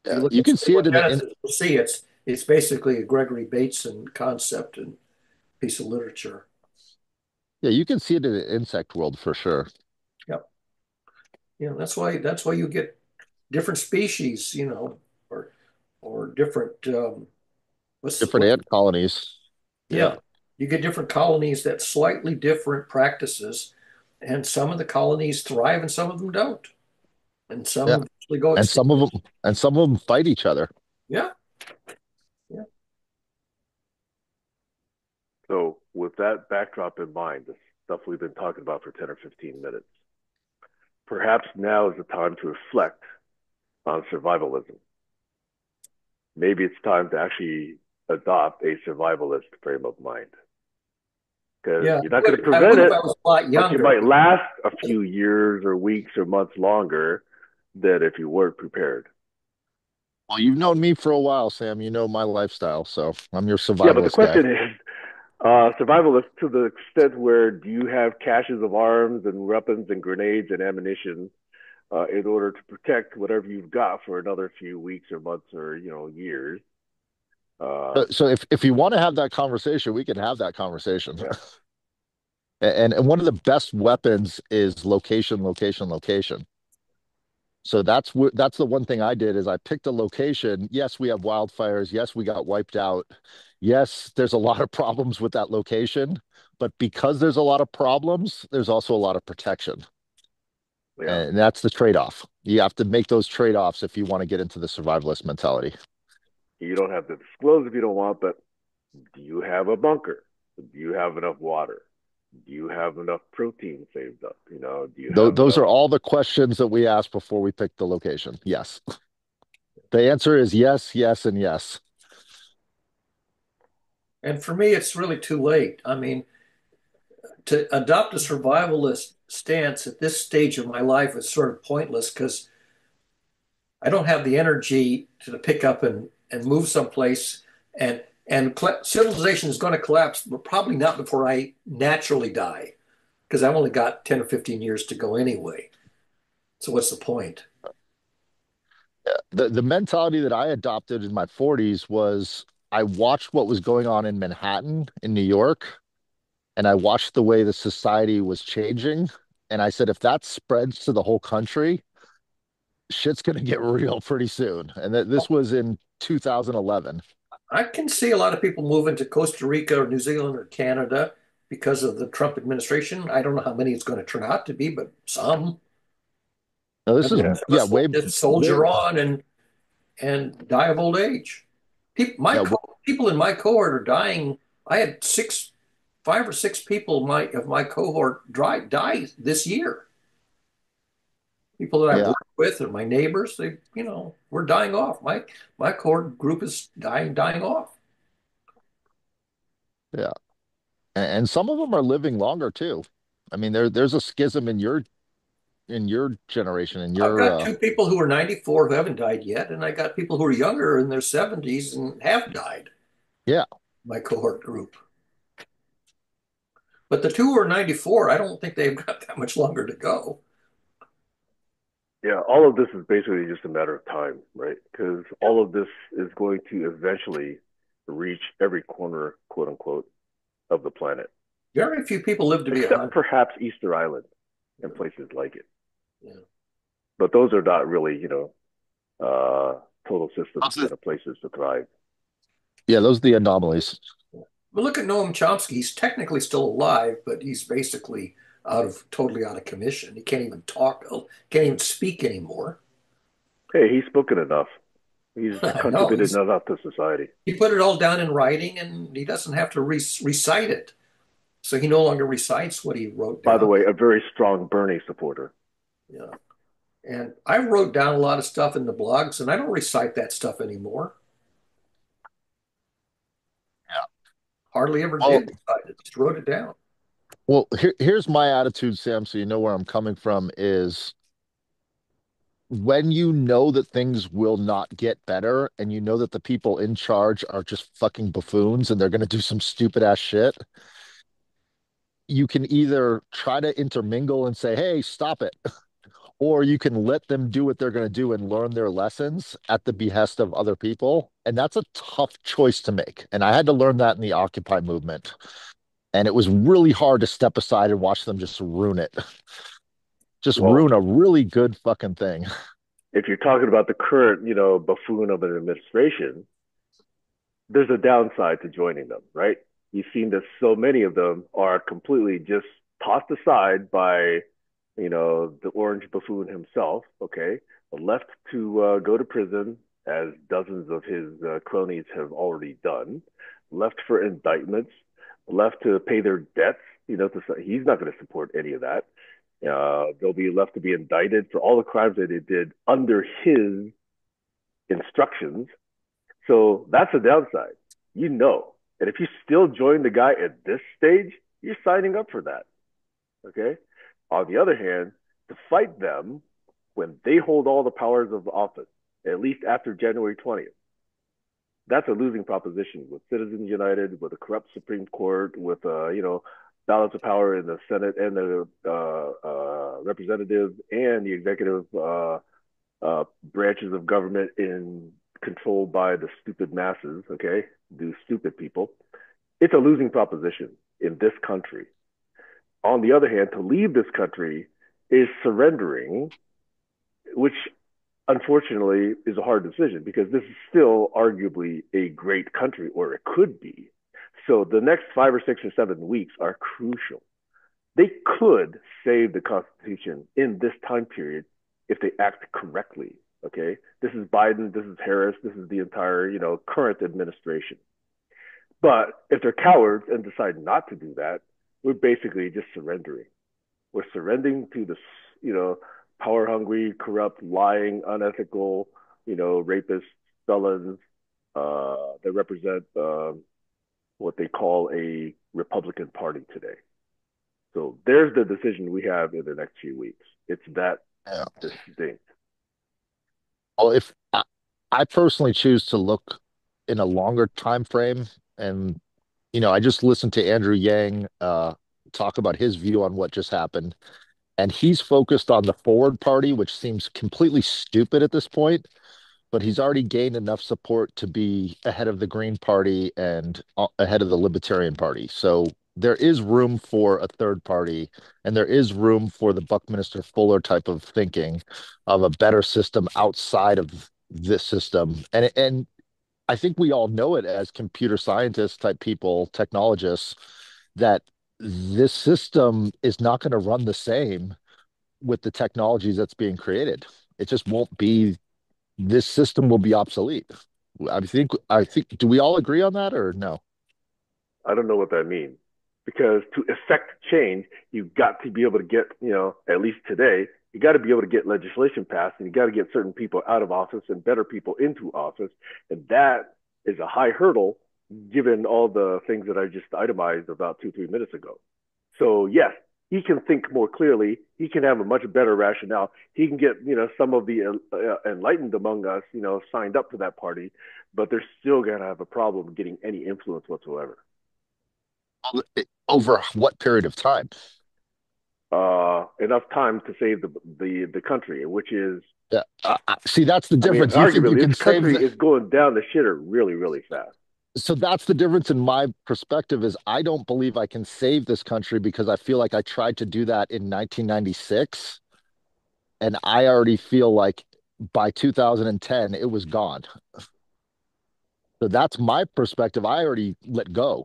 If you Yeah. look You at can see it schismogenesis, you'll see it's basically a Gregory Bateson concept and piece of literature. yeah, you can see it in the insect world for sure. Yep. That's why you get different species, or different Different what's ant colonies. Yeah. yeah, you get different colonies that slightly different practices, and some of the colonies thrive and some of them don't, and Yeah. some eventually go And extinct. some of them fight each other. Yeah, yeah, So, with that backdrop in mind, the stuff we've been talking about for 10 or 15 minutes, perhaps now is the time to reflect on survivalism. Maybe it's time to actually adopt a survivalist frame of mind because yeah. you're not going to I prevent would if it, I was a lot but you younger. might last a few years or weeks or months longer than if you weren't prepared. Well, you've known me for a while, Sam. You know my lifestyle, so I'm your Yeah, but the survivalist guy. question is survivalist to the extent where do you have caches of arms and weapons and grenades and ammunition in order to protect whatever you've got for another few weeks or months or years. Uh, So if you want to have that conversation, we can have that conversation. yeah, And one of the best weapons is location, location, location. So that's the one thing I did is I picked a location. Yes, we have wildfires. Yes, we got wiped out. Yes, there's a lot of problems with that location, but because there's a lot of problems, there's also a lot of protection. yeah. And that's the trade-off. You have to make those trade-offs if you want to get into the survivalist mentality. You don't have to disclose if you don't want, but do you have a bunker? Do you have enough water? Do you have enough protein saved up? Do you have Those enough? are all the questions that we ask before we pick the location. Yes. The answer is yes, yes, and yes. And for me, it's really too late. I mean, to adopt a survivalist stance at this stage of my life is sort of pointless because I don't have the energy to pick up and move someplace and civilization is going to collapse, but probably not before I naturally die because I've only got 10 or 15 years to go anyway. So what's the point? The mentality that I adopted in my 40s was I watched what was going on in Manhattan in New York, and I watched the way the society was changing. And I said, if that spreads to the whole country, shit's going to get real pretty soon. And that this was in 2011. I can see a lot of people moving to Costa Rica or New Zealand or Canada because of the Trump administration. I don't know how many it's going to turn out to be, but some. Now, this And the is, rest of yeah, us will way, just way, soldier on and die of old age. People, yeah, people in my cohort are dying. I had 5 or 6 people of my cohort die this year. People that I've yeah, worked with or my neighbors, we're dying off. My cohort group is dying off. yeah. And some of them are living longer too. I mean, there's a schism in your generation, in I've your got 2 people who are 94 who haven't died yet, and I got people who are younger in their 70s and have died. yeah. My cohort group. But the two who are 94, I don't think they've got that much longer to go. Yeah, all of this is basically just a matter of time, right? Because all of this is going to eventually reach every corner, quote unquote, of the planet, Very few people live to be except 100. perhaps Easter Island and Yeah, places like it. yeah. But those are not really, total systems Those are kind of places to thrive. Yeah, those are the anomalies. But look at Noam Chomsky. He's technically still alive, but he's basically totally out of commission. He can't even talk, can't even speak anymore. Hey, he's spoken enough. He's I know. contributed enough to society. He put it all down in writing, and he doesn't have to recite it. So he no longer recites what he wrote By the down. way, a very strong Bernie supporter. Yeah. And I wrote down a lot of stuff in the blogs, and I don't recite that stuff anymore. Yeah. Hardly ever Well, did recite it, just wrote it down. here's my attitude, Sam, so you know where I'm coming from is when you know that things will not get better and you know that the people in charge are just fucking buffoons and they're going to do some stupid ass shit, you can either try to intermingle and say, hey, stop it, or you can let them do what they're going to do and learn their lessons at the behest of other people. And that's a tough choice to make. And I had to learn that in the Occupy movement. And it was really hard to step aside and watch them just ruin it, just Well, ruin a really good fucking thing. if you're talking about the current, buffoon of an administration, there's a downside to joining them, right? You've seen that so many of them are completely just tossed aside by, the orange buffoon himself, okay, left to go to prison, as dozens of his cronies have already done, left for indictments, left to pay their debts. He's not going to support any of that. They'll be left to be indicted for all the crimes that they did under his instructions. So that's a downside. And if you still join the guy at this stage, you're signing up for that. Okay. On the other hand, to fight them when they hold all the powers of office, at least after January 20th, that's a losing proposition with Citizens United, with a corrupt Supreme Court, with balance of power in the Senate and the representatives and the executive branches of government in controlled by the stupid masses. Okay, do stupid people. It's a losing proposition in this country. On the other hand, to leave this country is surrendering, which unfortunately is a hard decision because this is still arguably a great country, or it could be. So the next 5 or 6 or 7 weeks are crucial. They could save the Constitution in this time period if they act correctly. Okay, this is Biden, this is Harris, this is the entire current administration. But if they're cowards and decide not to do that, we're basically just surrendering. We're surrendering to this, you know, power hungry, corrupt, lying, unethical, rapists, felons that represent what they call a Republican Party today. So there's the decision we have in the next few weeks. It's that Yeah. distinct. Well, if I personally choose to look in a longer time frame, and I just listened to Andrew Yang talk about his view on what just happened, and he's focused on the Forward Party, which seems completely stupid at this point, but he's already gained enough support to be ahead of the Green Party and ahead of the Libertarian Party. So there is room for a third party, and there is room for the Buckminster Fuller type of thinking of a better system outside of this system. And I think we all know it as computer scientists type people, technologists, that this system is not going to run the same with the technologies that's being created. It just won't be, this system will be obsolete. I think do we all agree on that or no? I don't know what that means because to effect change, you've got to be able to get, at least today, you got to be able to get legislation passed and you got to get certain people out of office and better people into office. And that is a high hurdle given all the things that I just itemized about 2, 3 minutes ago. So yes, he can think more clearly. He can have a much better rationale. He can get, some of the enlightened among us, signed up to that party, but they're still going to have a problem getting any influence whatsoever. Over what period of time? Enough time to save the country, which is, Yeah. See, that's the I mean, difference. You think you arguably, can this save country the, is going down the shitter really, really fast. so that's the difference in my perspective is I don't believe I can save this country because I feel like I tried to do that in 1996 and I already feel like by 2010 it was gone. So that's my perspective. I already let go.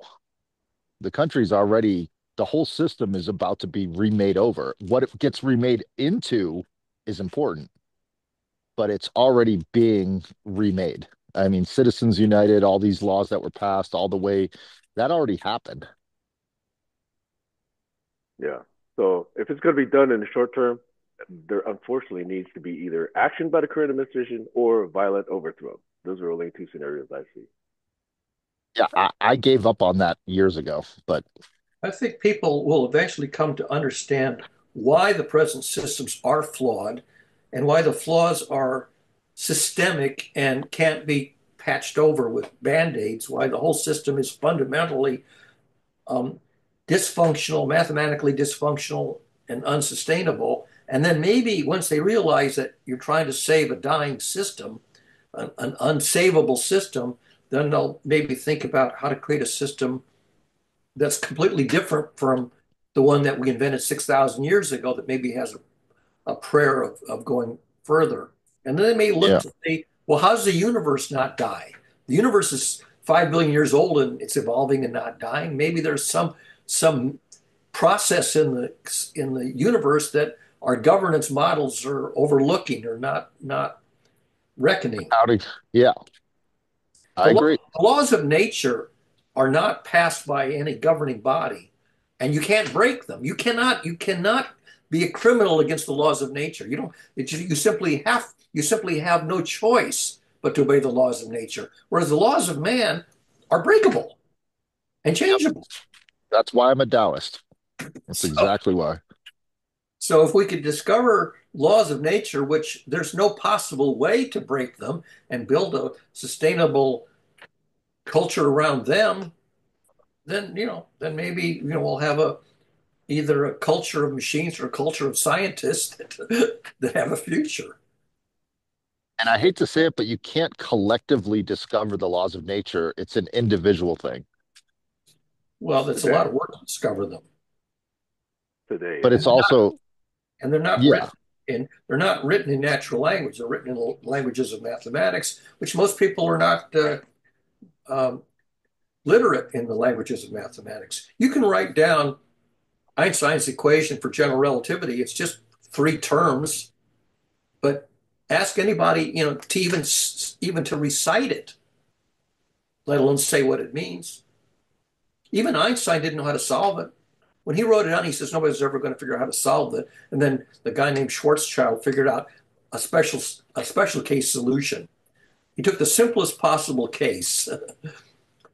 The country's already, the whole system is about to be remade over. What it gets remade into is important, but it's already being remade. I mean, Citizens United, all these laws that were passed, all the way, that already happened. Yeah. So if it's going to be done in the short term, there unfortunately needs to be either action by the current administration or violent overthrow. Those are only two scenarios I see. Yeah, I gave up on that years ago, but I think people will eventually come to understand why the present systems are flawed and why the flaws are systemic and can't be patched over with band-aids, why the whole system is fundamentally um, dysfunctional, mathematically dysfunctional, and unsustainable. And then maybe once they realize that you're trying to save a dying system, an unsavable system, then they'll maybe think about how to create a system that's completely different from the one that we invented 6,000 years ago that maybe has a prayer of going further. And then they may look yeah. to say, well, how does the universe not die? The universe is 5 billion years old and it's evolving and not dying. Maybe there's some process in the universe that our governance models are overlooking or not reckoning. Howdy. Yeah, I The agree. laws of nature are not passed by any governing body, and you can't break them. You cannot be a criminal against the laws of nature. You don't. You simply have no choice but to obey the laws of nature. Whereas the laws of man are breakable and Yep. changeable. That's why I'm a Taoist. That's So, exactly why. so if we could discover laws of nature, which there's no possible way to break them, and build a sustainable culture around them, then maybe we'll have either a culture of machines or a culture of scientists that have a future. And I hate to say it, but you can't collectively discover the laws of nature. It's an individual thing. Well, that's a Today, lot of work to discover them, today But it it's is. also, and yeah, they're not written in natural language. They're written in languages of mathematics, which most people are not um, literate in the languages of mathematics. You can write down Einstein's equation for general relativity. It's just three terms, ask anybody, to even to recite it, let alone say what it means. Even Einstein didn't know how to solve it. When he wrote it down, he says nobody's ever going to figure out how to solve it. And then the guy named Schwarzschild figured out a special a special case solution. He took the simplest possible case,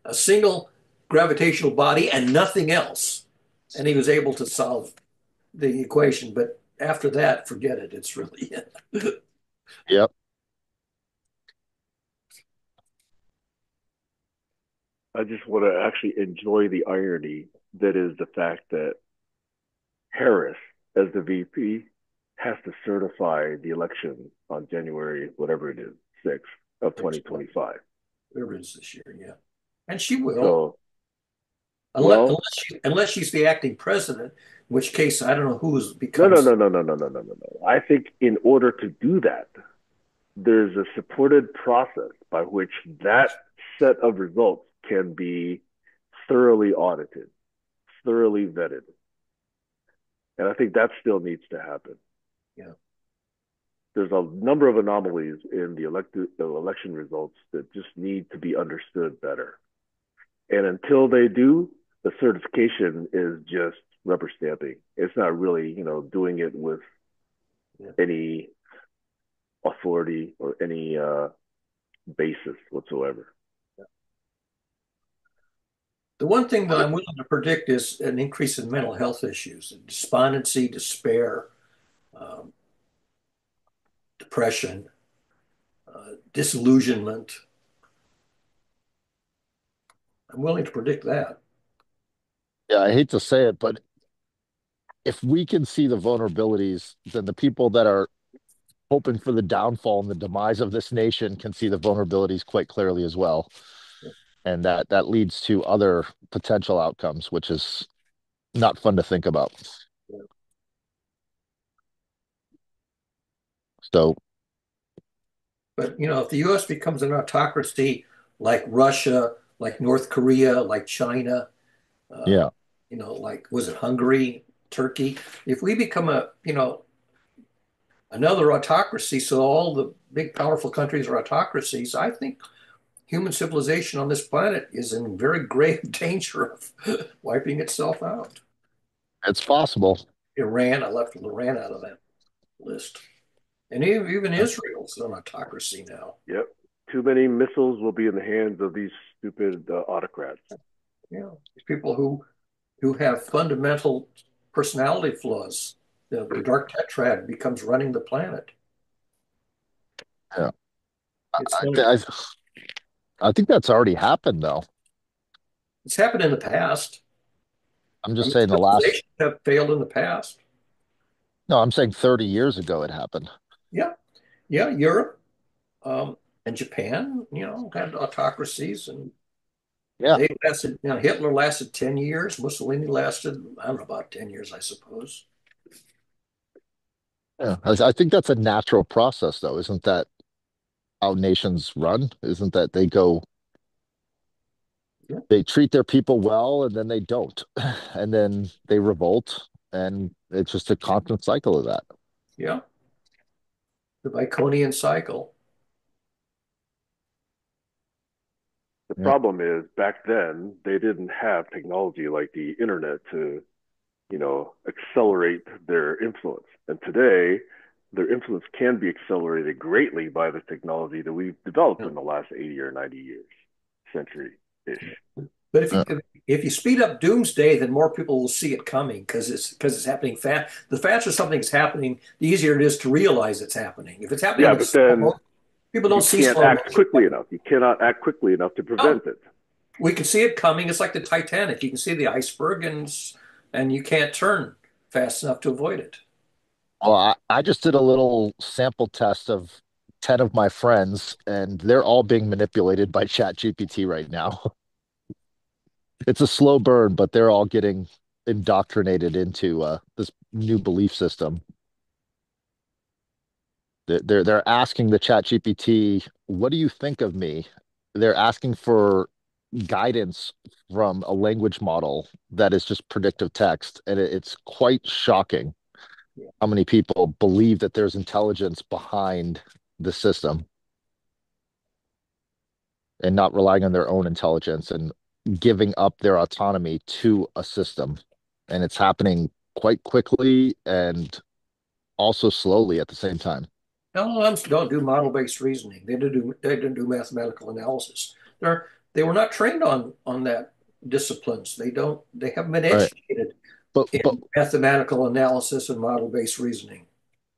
a single gravitational body and nothing else, and he was able to solve the equation. But after that, forget it. It's really Yep. I just want to actually enjoy the irony that is the fact that Harris, as the VP, has to certify the election on January, whatever it is, 6th of 2025. whatever it is this year. Yeah, and she will, So, well, unless she's the acting president, in which case I don't know who no, no, becomes. no, no, no, no, no, no, no, no. I think in order to do that, there's a supported process by which that set of results can be thoroughly audited, thoroughly vetted. And I think that still needs to happen. Yeah, There's a number of anomalies in the election results that just need to be understood better. And until they do, the certification is just rubber stamping. It's not really, doing it with yeah. any authority or any basis whatsoever. The one thing that I'm willing to predict is an increase in mental health issues, despondency, despair, um, depression, disillusionment. I'm willing to predict that. Yeah, I hate to say it, but if we can see the vulnerabilities, then the people that are hoping for the downfall and the demise of this nation can see the vulnerabilities quite clearly as well. And that leads to other potential outcomes, which is not fun to think about. So, But if the U.S. becomes an autocracy like Russia, like North Korea, like China, uh, yeah, like was it Hungary, Turkey? If we become another autocracy, so all the big powerful countries are autocracies, I think human civilization on this planet is in very grave danger of wiping itself out. it's possible. Iran, I left Iran out of that list. And even Israel's an autocracy now. Yep. Too many missiles will be in the hands of these stupid autocrats. These people who have fundamental personality flaws. The dark tetrad becomes running the planet. Yeah. It's I, going th- I think that's already happened, though. it's happened in the past. I'm I just mean, saying the last, civilizations have failed in the past. no, I'm saying 30 years ago it happened. Yeah, yeah, Europe and Japan, had autocracies, and Yeah. they lasted. Hitler lasted 10 years. Mussolini lasted, I don't know, about 10 years, I suppose. Yeah. I think that's a natural process, though. Isn't that how nations run? Isn't that Yeah, they treat their people well and then they don't, and then they revolt, and it's just a constant cycle of that. yeah, the Biconian cycle. The Yeah. problem is back then they didn't have technology like the internet to, accelerate their influence. And today, their influence can be accelerated greatly by the technology that we've developed Yeah. in the last 80 or 90 years, century-ish. But Yeah. if you speed up doomsday, then more people will see it coming because it's happening fast. The faster something's happening, the easier it is to realize it's happening. If it's happening Yeah, with but slow then motion, people you don't see can't slow act motion quickly coming. enough. You cannot act quickly enough to No, prevent it. we can see it coming. It's like the Titanic. You can see the iceberg, and you can't turn fast enough to avoid it. Well, I just did a little sample test of 10 of my friends, and they're all being manipulated by ChatGPT right now. It's a slow burn, but they're all getting indoctrinated into this new belief system. They're asking the ChatGPT, "What do you think of me?" They're asking for guidance from a language model that is just predictive text, and it's quite shocking Yeah. how many people believe that there's intelligence behind. the system and not relying on their own intelligence and giving up their autonomy to a system. And it's happening quite quickly and also slowly at the same time. LLMs don't do model-based reasoning. They didn't do mathematical analysis. They were not trained on that disciplines. They haven't been All right. educated But in mathematical analysis and model-based reasoning.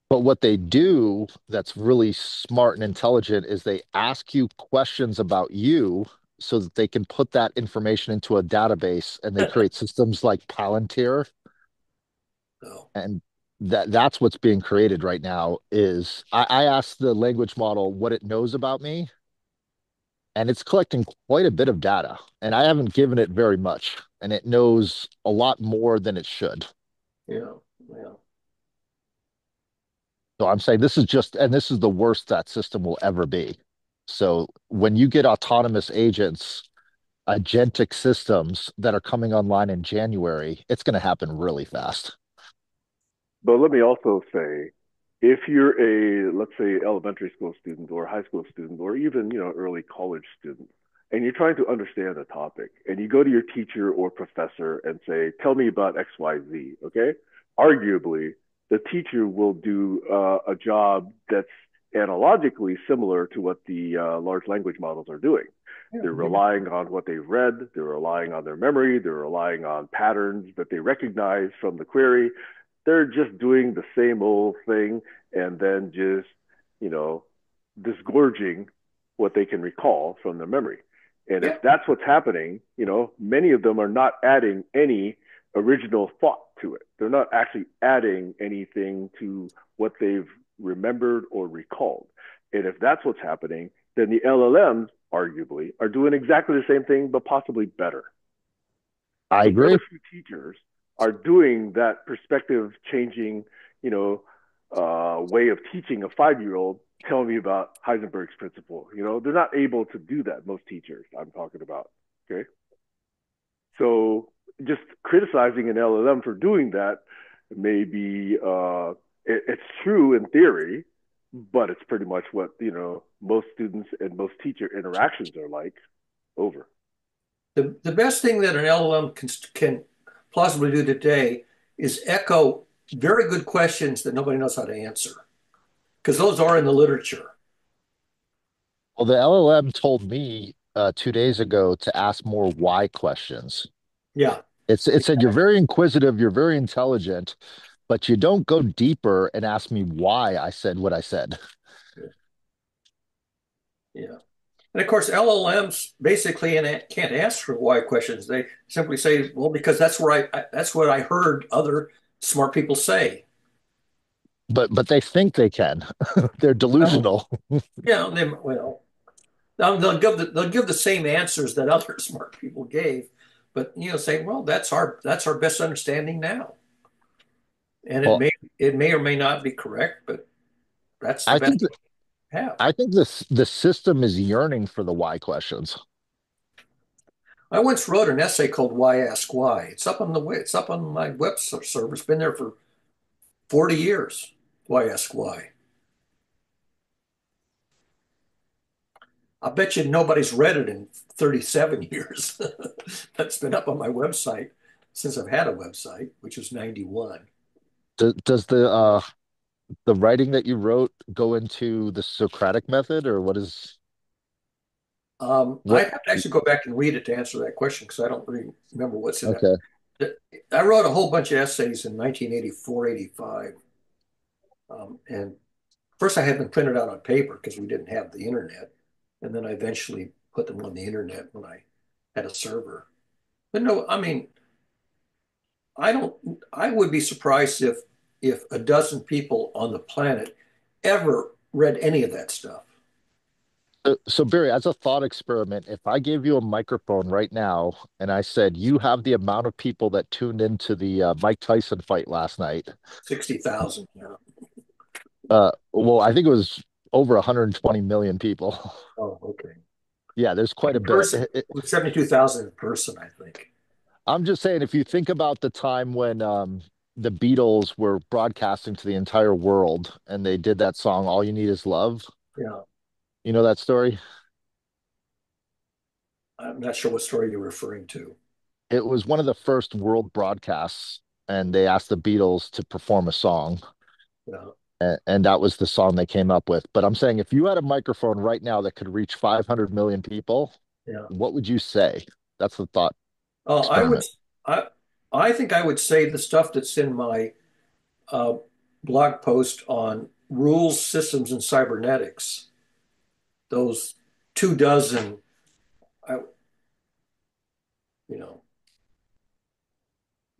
But what they do that's really smart and intelligent is they ask you questions about you so that they can put that information into a database and they create systems like Palantir. So, And that's what's being created right now is I asked the language model what it knows about me, and it's collecting quite a bit of data. And I haven't given it very much, and it knows a lot more than it should. yeah, yeah. So I'm saying this is just, and this is the worst that system will ever be. So when you get autonomous agents, agentic systems that are coming online in January, it's going to happen really fast. But let me also say, if you're a, let's say, elementary school student or high school student or even, early college student, and you're trying to understand a topic, and you go to your teacher or professor and say, tell me about XYZ, okay? Arguably, the teacher will do a job that's analogically similar to what the large language models are doing. Yeah, They're relying on what they've read, they're relying on their memory, they're relying on patterns that they recognize from the query. They're just doing the same old thing and then just, you know, disgorging what they can recall from their memory. And if yeah, that's what's happening, many of them are not adding any original thought to it. They're not actually adding anything to what they've remembered or recalled. And if that's what's happening, then the LLMs arguably are doing exactly the same thing, but possibly better. I So very agree. few teachers are doing that perspective changing, way of teaching a 5-year old. Tell me about Heisenberg's principle. They're not able to do that. Most teachers I'm talking about. Okay, so just criticizing an LLM for doing that may be it's true in theory, but it's pretty much what most students and most teacher interactions are like over. the best thing that an LLM can plausibly do today is echo very good questions that nobody knows how to answer because those are in the literature. Well, the LLM told me 2 days ago to ask more why questions. Yeah, It said you're very inquisitive, you're very intelligent, but you don't go deeper and ask me why I said what I said. yeah. And of course, LLMs basically can't answer why questions. They simply say, "Well, because that's what I heard other smart people say." But they think they can. They're Well, delusional. yeah, they'll give the same answers that other smart people gave, but say, "Well, that's our best understanding now," and Well, it may or may not be correct, but that's the I best think that, we have. I think the system is yearning for the why questions. I once wrote an essay called "Why Ask Why." It's up on my web server. It's been there for 40 years. Why ask why? I bet you nobody's read it in 37 years. That's been up on my website since I've had a website, which was 91. Does the writing that you wrote go into the Socratic method, or what is I what? have to actually go back and read it to answer that question because I don't really remember what's in Okay. it. I wrote a whole bunch of essays in 1984, 85. And first I had them printed out on paper because we didn't have the internet. And then I eventually put them on the internet when I had a server. But no, I mean, I don't, I would be surprised if a dozen people on the planet ever read any of that stuff. So Barry, as a thought experiment, if I gave you a microphone right now and I said you have the amount of people that tuned into the Mike Tyson fight last night, 60,000. Yeah. well, I think it was over 120 million people. Oh, okay. Yeah, there's quite a In bit. person, it was 72,000 in person, I think. I'm just saying, if you think about the time when the Beatles were broadcasting to the entire world and they did that song, All You Need Is Love, Yeah. You know that story? I'm not sure what story you're referring to. It was one of the first world broadcasts, and they asked the Beatles to perform a song, Yeah. and that was the song they came up with. But I'm saying if you had a microphone right now that could reach 500 million people, Yeah. what would you say? That's the thought I would, experiment. I, I think I would say the stuff that's in my uh, blog post on rules, systems, and cybernetics. Those 2 dozen, I, you know,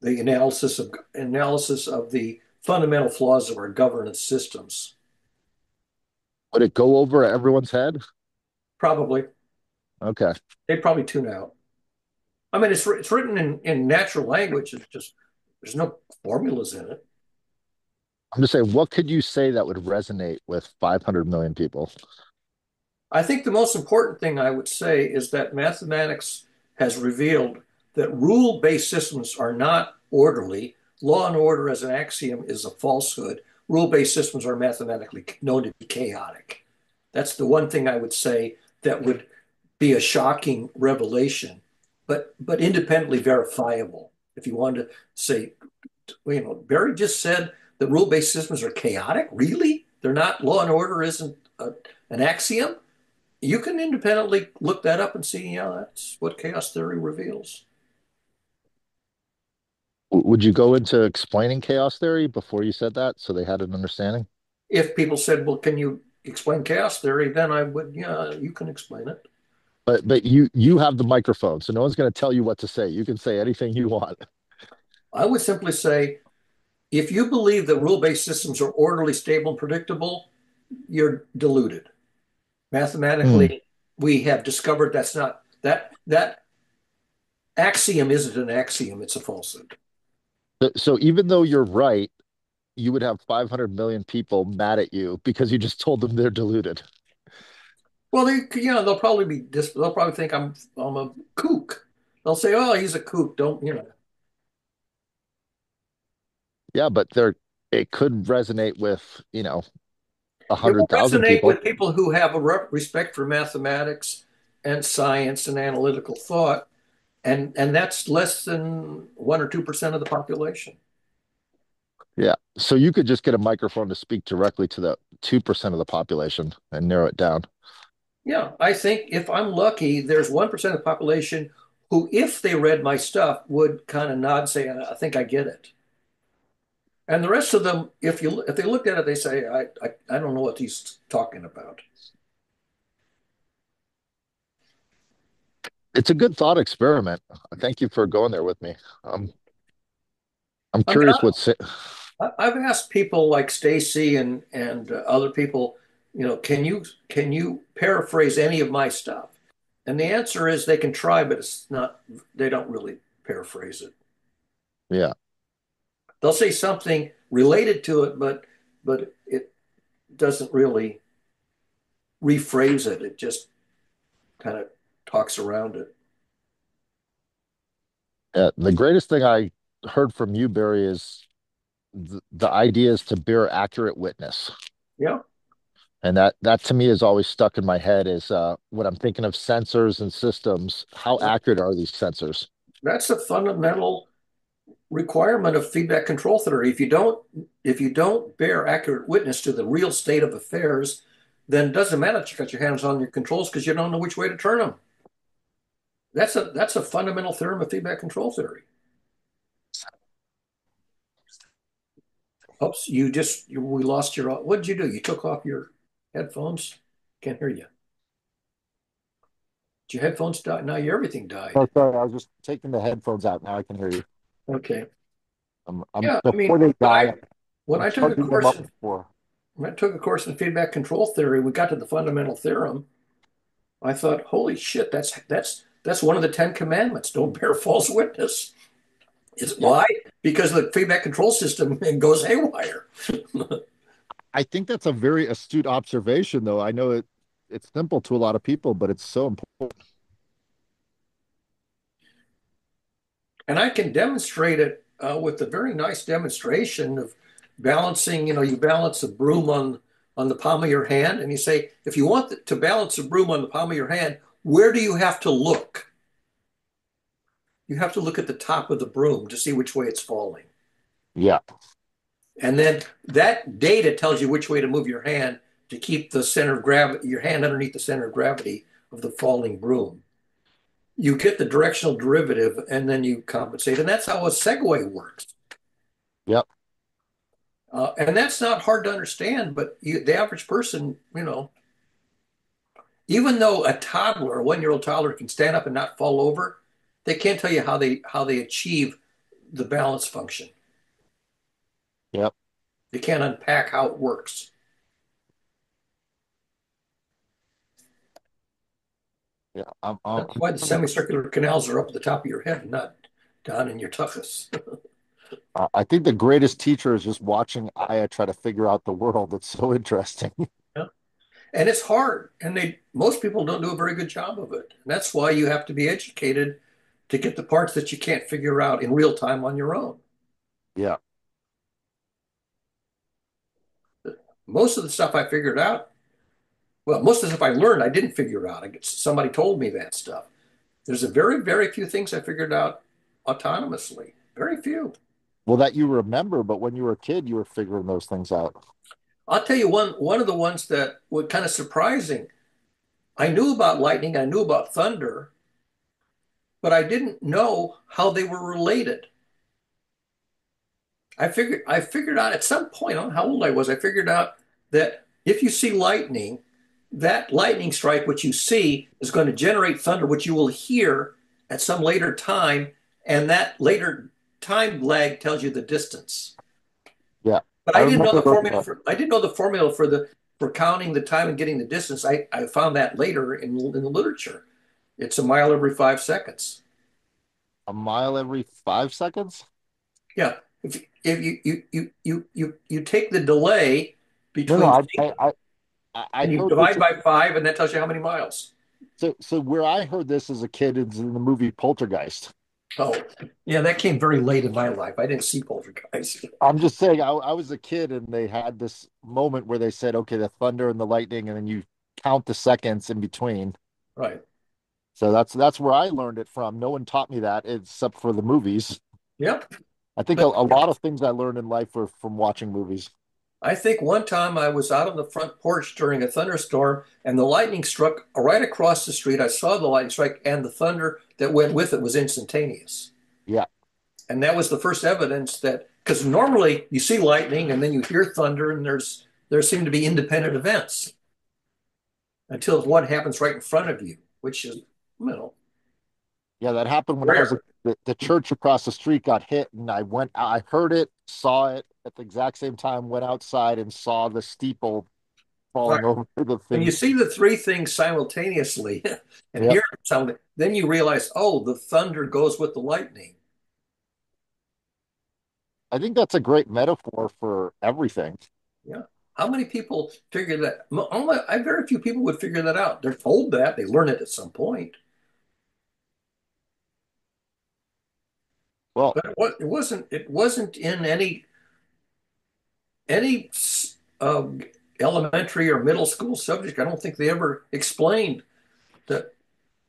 the analysis of the fundamental flaws of our governance systems. Would it go over everyone's head? Probably Okay. they'd probably tune out. I mean, it's written in natural language. It's just there's no formulas in it. I'm just saying, what could you say that would resonate with 500 million people? I think the most important thing I would say is that mathematics has revealed that rule-based systems are not orderly. Law and order as an axiom is a falsehood. Rule-based systems are mathematically known to be chaotic. That's the one thing I would say that would be a shocking revelation, but independently verifiable. If you wanted to say, Barry just said that rule-based systems are chaotic. Really? They're not. Law and order isn't an axiom. You can independently look that up and see, yeah, that's what chaos theory reveals. Would you go into explaining chaos theory before you said that so they had an understanding? If people said, well, can you explain chaos theory? Then I would, yeah, you can explain it. But you have the microphone, so no one's going to tell you what to say. You can say anything you want. I would simply say, if you believe that rule-based systems are orderly, stable, and predictable, you're deluded. Hmm. Mathematically, we have discovered that axiom isn't an axiom, it's a falsehood. So even though you're right, you would have 500 million people mad at you because you just told them they're deluded. Well, they'll probably think I'm a kook. They'll say, "Oh, he's a kook." Don't you know? Yeah, but it could resonate with, a It will hundred thousand resonate people. with people who have a respect for mathematics and science and analytical thought, and that's less than 1 or 2% of the population. Yeah. So you could just get a microphone to speak directly to the 2% of the population and narrow it down. Yeah, I think if I'm lucky, there's 1% of the population who, if they read my stuff, would kind of nod and say, "I think I get it." And the rest of them, if they looked at it, they say, I don't know what he's talking about." It's a good thought experiment. Thank you for going there with me. Um, I'm I mean, curious I've asked people like Stacy and other people, can you paraphrase any of my stuff? And the answer is they can try, but it's not. They don't really paraphrase it. yeah. They'll say something related to it, but it doesn't really rephrase it. It just kind of talks around it. The greatest thing I heard from you, Barry, is the idea is to bear accurate witness. Yeah, And that to me is always stuck in my head is when I'm thinking of sensors and systems, how accurate are these sensors? that's a fundamental requirement of feedback control theory. If you don't bear accurate witness to the real state of affairs, then it doesn't matter that you got your hands on your controls because you don't know which way to turn them. That's a fundamental theorem of feedback control theory. Oops, we lost your. What did you do? You took off your headphones. Can't hear you. Did your headphones die? Now your everything died. Oh, sorry, I was just taking the headphones out. Now I can hear you. Okay. I'm Yeah, I mean, before they die, when I'm I took a charging them course up in for. when I took a course in feedback control theory, we got to the fundamental theorem. I thought, holy shit, that's one of the Ten Commandments. Don't bear false witness. It's Yeah, why? Because the feedback control system goes haywire. I think that's a very astute observation, though. I know it's simple to a lot of people, but it's so important. And I can demonstrate it with a very nice demonstration of balancing. You balance a broom on the palm of your hand, and you say, if you want to balance a broom on the palm of your hand, where do you have to look? You have to look at the top of the broom to see which way it's falling. Yeah. And then that data tells you which way to move your hand to keep the center of gravity, your hand underneath the center of gravity of the falling broom. You get the directional derivative and then you compensate. And that's how a segue works. Yep. And that's not hard to understand, but the average person, even though a toddler, a 1-year-old toddler can stand up and not fall over, they can't tell you how they achieve the balance function. Yep. They can't unpack how it works. Yeah. That's why the semicircular canals are up at the top of your head and not down in your tuchus. I think the greatest teacher is just watching Aya try to figure out the world. It's so interesting. Yeah. And it's hard, and most people don't do a very good job of it. And that's why you have to be educated to get the parts that you can't figure out in real time on your own. Yeah. Most of the stuff I figured out, well, most of the stuff I learned, I didn't figure out. Somebody told me that stuff. There's a very, very few things I figured out autonomously. Very few. Well, that you remember, but when you were a kid, you were figuring those things out. I'll tell you one of the ones that was kind of surprising. I knew about lightning, I knew about thunder, but I didn't know how they were related. I figured out at some point, I don't know how old I was, I figured out that if you see lightning, that lightning strike, which you see, is going to generate thunder, which you will hear at some later time, and that later time lag tells you the distance. Yeah. But I I didn't know remember the those. formula for I didn't know the formula for counting the time and getting the distance. I found that later in the literature. It's a mile every 5 seconds. A mile every 5 seconds? Yeah. If you take the delay No, no, between I and you heard this. divide by five, and that tells you how many miles. So where I heard this as a kid is in the movie Poltergeist. Oh, yeah, that came very late in my life. I didn't see Poltergeist. I'm just saying, I was a kid and they had this moment where they said, okay, the thunder and the lightning, and then you count the seconds in between. Right. So that's where I learned it from. No one taught me that except for the movies. Yep. I think a But lot of things I learned in life were from watching movies. I think one time I was out on the front porch during a thunderstorm and the lightning struck right across the street. I saw the lightning strike and the thunder that went with it was instantaneous. Yeah. And that was the first evidence that, because normally you see lightning and then you hear thunder and there seem to be independent events until one happens right in front of you, which is, Yeah, that happened when I was rare. the church across the street got hit, and I heard it, saw it at the exact same time, went outside and saw the steeple Right. falling over the When you thing. see the three things simultaneously and Yep. hear something, then you realize, oh, the thunder goes with the lightning. I think that's a great metaphor for everything. Yeah. How many people figure that? I very few people would figure that out. They're told that they learn it at some point, Well, but it wasn't in any uh, elementary or middle school subject. I don't think they ever explained that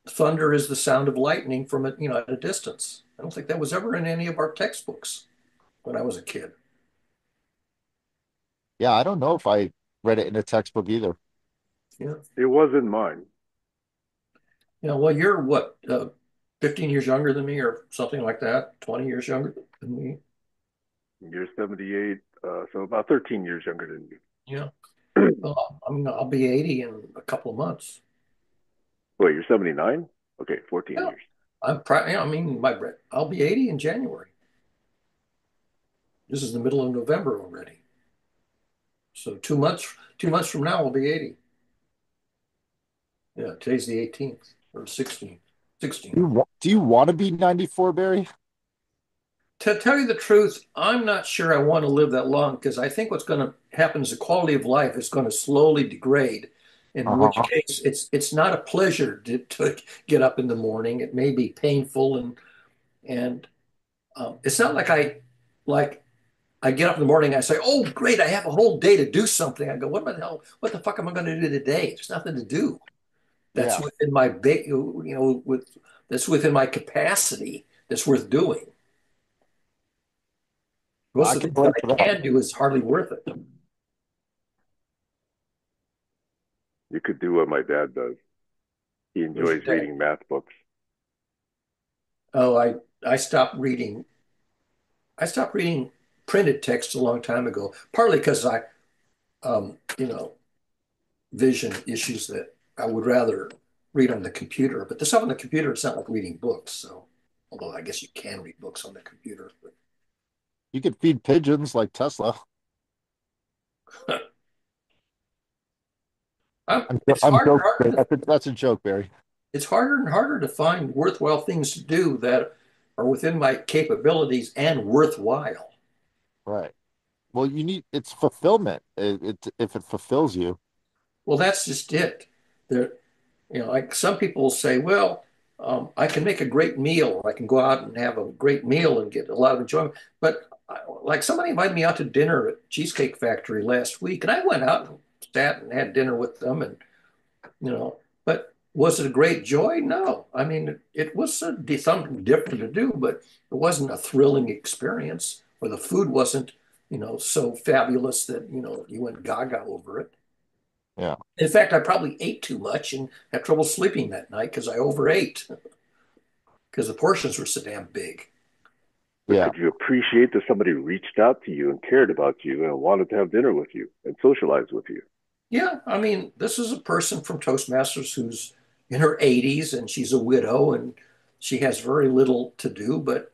thunder is the sound of lightning from at a distance. I don't think that was ever in any of our textbooks when I was a kid. yeah, I don't know if I read it in a textbook either. Yeah. It wasn't mine. Well, you're what, 15 years younger than me or something like that, 20 years younger than me. You're 78, so about 13 years younger than Yeah. you. Well, I'll be 80 in a couple of months. Wait, you're 79? Okay, 14 Yeah. years. I'm proud. Yeah, I'll be 80 in January. This is the middle of November already. So 2 months from now, I'll be 80. Yeah, today's the 18th or 16th. 16th. Do you want to be 94, Barry? To tell you the truth, I'm not sure I want to live that long because I think what's going to happen is the quality of life is going to slowly degrade. In which Uh-huh. case, it's not a pleasure to get up in the morning. It may be painful and it's not like I get up in the morning, I say, "Oh, great, I have a whole day to do something." I go, what the fuck am I going to do today? There's nothing to do. That's Yeah, within my, that's within my capacity. That's worth doing. Most I of the can things that relate to I that. can do is hardly worth it. You could do what my dad does. He Where's your enjoys dad? reading math books. Oh, I stopped reading. I stopped reading printed text a long time ago, partly because you know, vision issues that I would rather read on the computer. But the stuff on the computer, it's not like reading books. So, although I guess you can read books on the computer. You could feed pigeons like Tesla. But it's I'm harder and joking, Barry. harder to, That's a joke, Barry. it's harder and harder to find worthwhile things to do that are within my capabilities and worthwhile. Right. Well, it's fulfillment. If it fulfills you. Well, that's just it. There, like some people will say, well, I can make a great meal. I can go out and have a great meal and get a lot of enjoyment. But like somebody invited me out to dinner at Cheesecake Factory last week, and I went out and sat and had dinner with them, and you know, but was it a great joy? No. I mean, it was something different to do, but it wasn't a thrilling experience, or the food wasn't, so fabulous that, you went gaga over it. Yeah. In fact, I probably ate too much and had trouble sleeping that night because I overate because the portions were so damn big. But Yeah. could you appreciate that somebody reached out to you and cared about you and wanted to have dinner with you and socialize with you? Yeah, I mean, this is a person from Toastmasters who's in her 80s and she's a widow and she has very little to do, but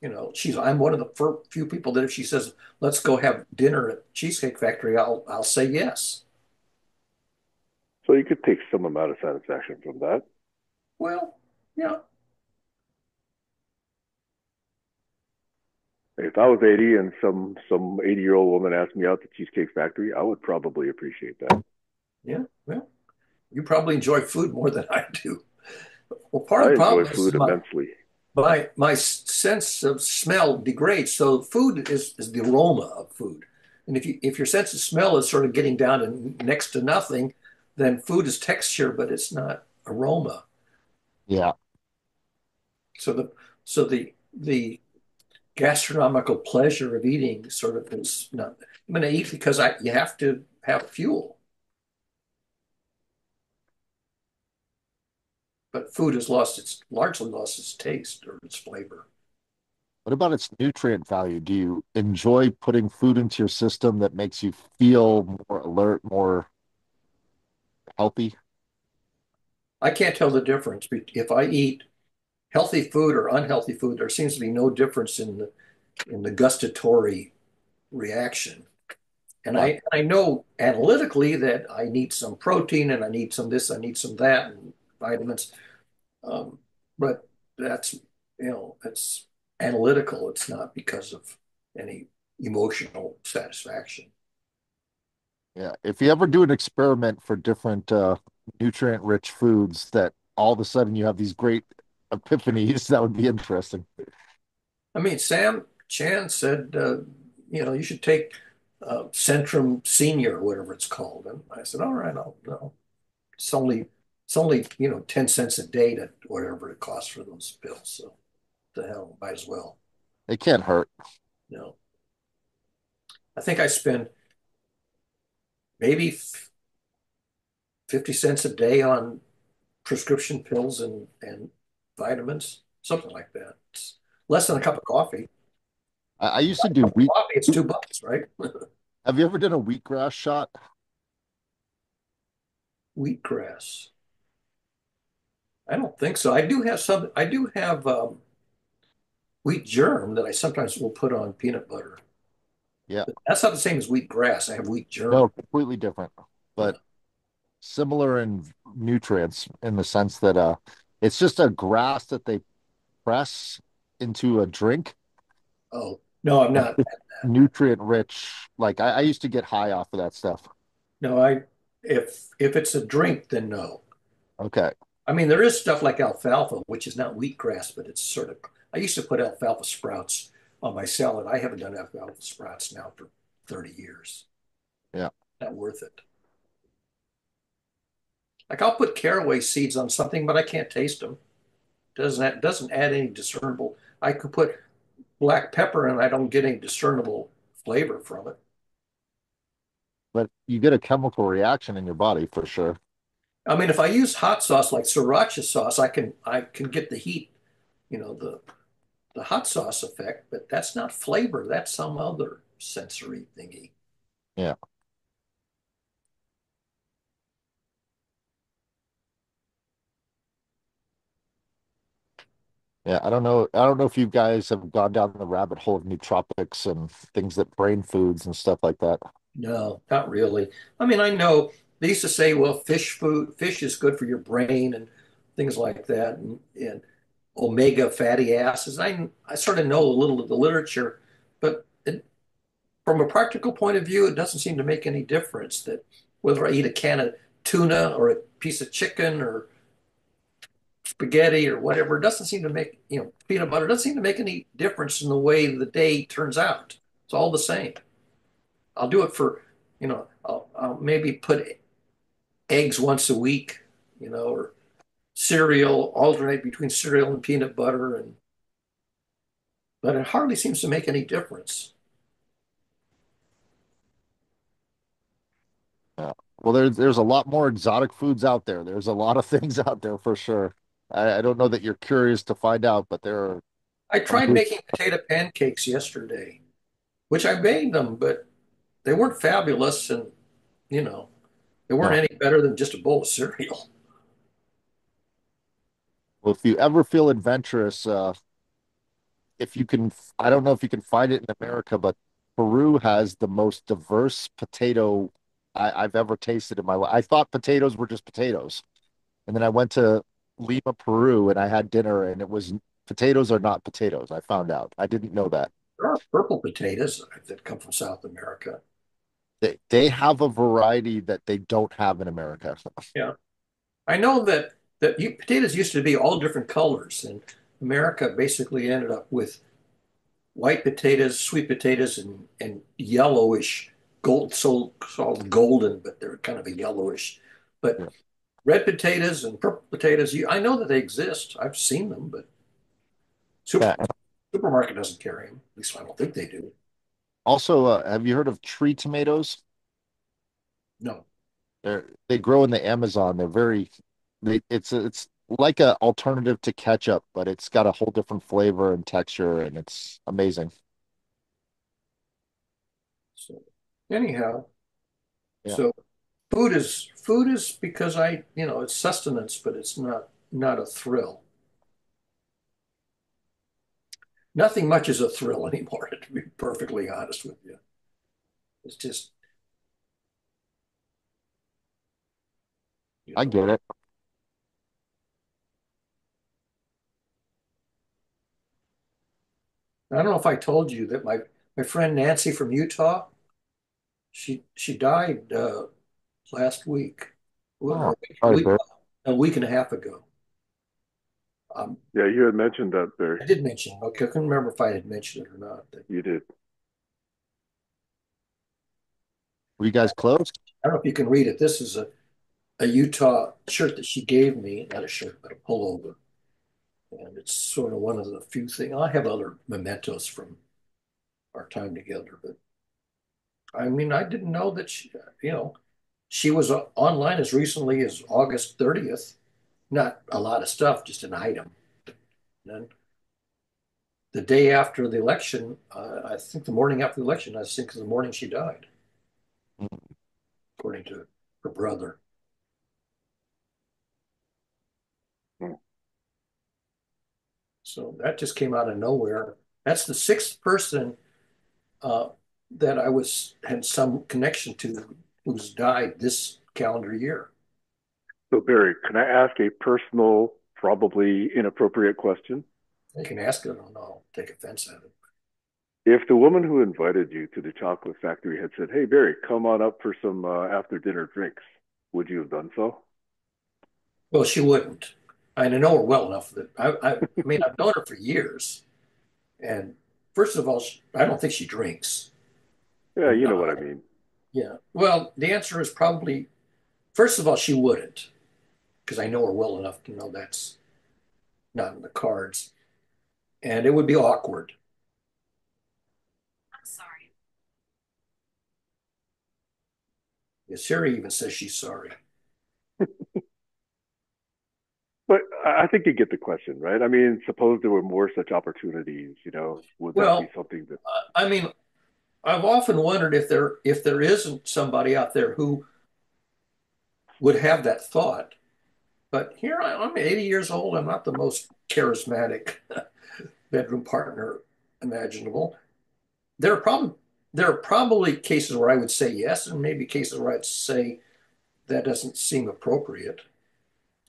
I'm one of the few people that if she says, "Let's go have dinner at Cheesecake Factory," I'll say yes. So you could take some amount of satisfaction from that. Well, yeah. If I was 80 and some 80-year-old woman asked me out to Cheesecake Factory, I would probably appreciate that. Yeah, well, you probably enjoy food more than I do. Well, part of I the enjoy problem is food immensely. my sense of smell degrades. So food is the aroma of food, and if your sense of smell is sort of getting down to next to nothing, then food is texture, but it's not aroma. Yeah. So the gastronomical pleasure of eating sort of is not. I'm going to eat because you have to have fuel, but food has largely lost its taste or its flavor. What about its nutrient value? Do you enjoy putting food into your system that makes you feel more alert, more healthy? I can't tell the difference if I eat healthy food or unhealthy food. There seems to be no difference in the gustatory reaction. And Right. I know analytically that I need some protein and I need some this, I need some that, and vitamins. Um, but that's it's analytical. It's not because of any emotional satisfaction. Yeah. If you ever do an experiment for different nutrient-rich foods that all of a sudden you have these great epiphanies, that would be interesting. I mean, Sam Chan said, you should take Centrum Senior, or whatever it's called. And I said, all right, I'll no. It's only 10 cents a day to whatever it costs for those pills. So the hell, might as well. It can't hurt. You know, I think I spend maybe 50 cents a day on prescription pills and vitamins, something like that. It's less than a cup of coffee. I used to do Coffee, it's $2, right? have you ever done a wheatgrass shot? Wheatgrass. I don't think so. I do have wheat germ that I sometimes will put on peanut butter. Yeah. That's not the same as wheatgrass. I have wheat No, germ. completely different, Yeah. but similar in nutrients in the sense that it's just a grass that they press into a drink Oh, no, I'm and not. it's nutrient rich. Like I used to get high off of that stuff. No, if it's a drink, then no. Okay. I mean, there is stuff like alfalfa, which is not wheatgrass, but it's sort of. I used to put alfalfa sprouts on my salad. I haven't done alfalfa sprouts now for 30 years. Yeah. Not worth it. Like I'll put caraway seeds on something, but I can't taste them. Doesn't add any discernible. I could put black pepper and I don't get any discernible flavor from it. But you get a chemical reaction in your body for sure. I mean, if I use hot sauce like sriracha sauce, I can get the heat, the hot sauce effect, but that's not flavor. That's some other sensory thingy. Yeah. Yeah, I don't know. I don't know if you guys have gone down the rabbit hole of nootropics and things that brain foods and stuff like that. No, not really. I mean, I know they used to say, well, fish is good for your brain and things like that, and omega fatty acids. I sort of know a little of the literature, but from a practical point of view, it doesn't seem to make any difference that whether I eat a can of tuna or a piece of chicken or spaghetti or whatever, it doesn't seem to make, peanut butter, it doesn't seem to make any difference in the way the day turns out. It's all the same. I'll do it for, I'll maybe put eggs once a week, or cereal, alternate between cereal and peanut butter, but it hardly seems to make any difference. Yeah. Well, there's a lot more exotic foods out there. There's a lot of things out there for sure. I don't know that you're curious to find out, but there are I tried amazing. making potato pancakes yesterday, which I made them, but they weren't fabulous, and you know, they weren't No. any better than just a bowl of cereal. Well, if you ever feel adventurous, if you can, I don't know if you can find it in America, but Peru has the most diverse potato I've ever tasted in my life. I thought potatoes were just potatoes. And then I went to Lima, Peru, and I had dinner, and it was potatoes are not potatoes. I found out. I didn't know that. There are purple potatoes that come from South America. They have a variety that they don't have in America. Yeah, I know that potatoes used to be all different colors, and America basically ended up with white potatoes, sweet potatoes, and yellowish gold, so called golden, but they're kind of a yellowish. But Yeah. red potatoes and purple potatoes, I know that they exist. I've seen them, but super, Yeah. And supermarket doesn't carry them. At least I don't think they do. also, have you heard of tree tomatoes? No. They grow in the Amazon. It's like a alternative to ketchup, but it's got a whole different flavor and texture, and it's amazing. So anyhow, Yeah, so food is because it's sustenance, but it's not a thrill. Nothing much is a thrill anymore, to be perfectly honest with you. It's just, you I know, get it. I don't know if I told you that my friend Nancy from Utah, she died last week, Oh, or sorry, Bert. a week and a half ago. Um, Yeah, you had mentioned that there. I did mention, okay, I couldn't remember if I had mentioned it or not. You did. Were you guys close? I don't know if you can read it. This is a Utah shirt that she gave me, not a shirt, but a pullover. And it's sort of one of the few things. I have other mementos from our time together, but I mean, I didn't know that she was online as recently as August 30th. Not a lot of stuff, just an item. And then the day after the election, I think the morning after the election, I think the morning she died, according to her brother. Hmm. So that just came out of nowhere. That's the sixth person uh, that I had some connection to who's died this calendar year. So, Barry, can I ask a personal, probably inappropriate question? You can ask it, I don't know, I'll take offense at it. If the woman who invited you to the chocolate factory had said, "Hey, Barry, come on up for some after dinner drinks," would you have done so? Well, she wouldn't. I know her well enough that I mean, I've known her for years, and first of all, I don't think she drinks. Yeah, And you know what I mean. yeah, well, the answer is probably first of all she wouldn't, because I know her well enough to know that's not in the cards, and it would be awkward. Yeah, Siri even says she's sorry. But I think you get the question, right? I mean, suppose there were more such opportunities, would that be Well, something that, I mean, I've often wondered if there isn't somebody out there who would have that thought. But here I'm 80 years old. I'm not the most charismatic bedroom partner imaginable. There are probably there are probably cases where I would say yes, and maybe cases where I'd say that doesn't seem appropriate.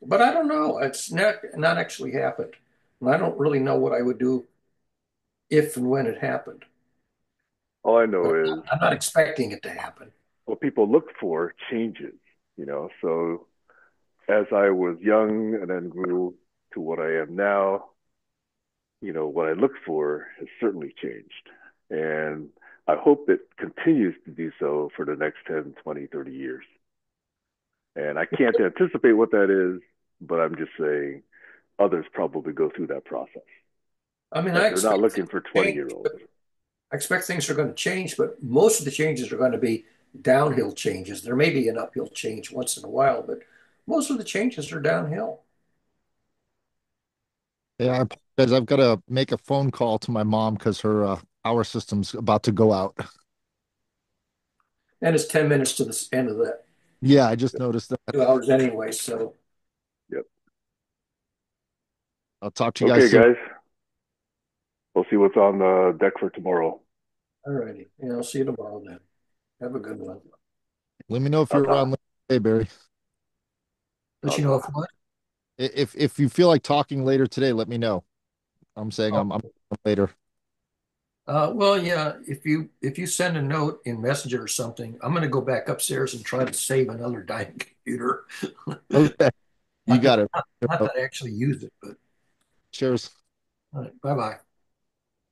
But I don't know. It's not actually happened, and I don't really know what I would do if and when it happened. all I But know is I'm not expecting it to happen. what people look for changes, So as I was young and then grew to what I am now, what I look for has certainly changed. And I hope it continues to do so for the next 10, 20, 30 years. And I can't anticipate what that is, but I'm just saying others probably go through that process. I mean, I But they're not expect looking things for to 20 change, year olds. but I expect things are going to change, but most of the changes are going to be downhill changes. There may be an uphill change once in a while, but most of the changes are downhill. Yeah, I apologize. I've got to make a phone call to my mom because her power system's about to go out. And it's 10 minutes to the end of the Yeah, I just Yep. noticed that. 2 hours anyway. So, Yep. I'll talk to you guys Okay, soon. guys. We'll see what's on the deck for tomorrow. all righty. Yeah, I'll see you tomorrow then. Have a good one. Let me know if Ta you're ta. around later today, Barry. Let Ta you know ta. if what? If you feel like talking later today, let me know. I'm saying Oh, I'm later. well, yeah. If you send a note in Messenger or something, I'm going to go back upstairs and try to save another dying computer. Okay, you Not, got it. not that I actually use it, but Cheers. all right, bye bye.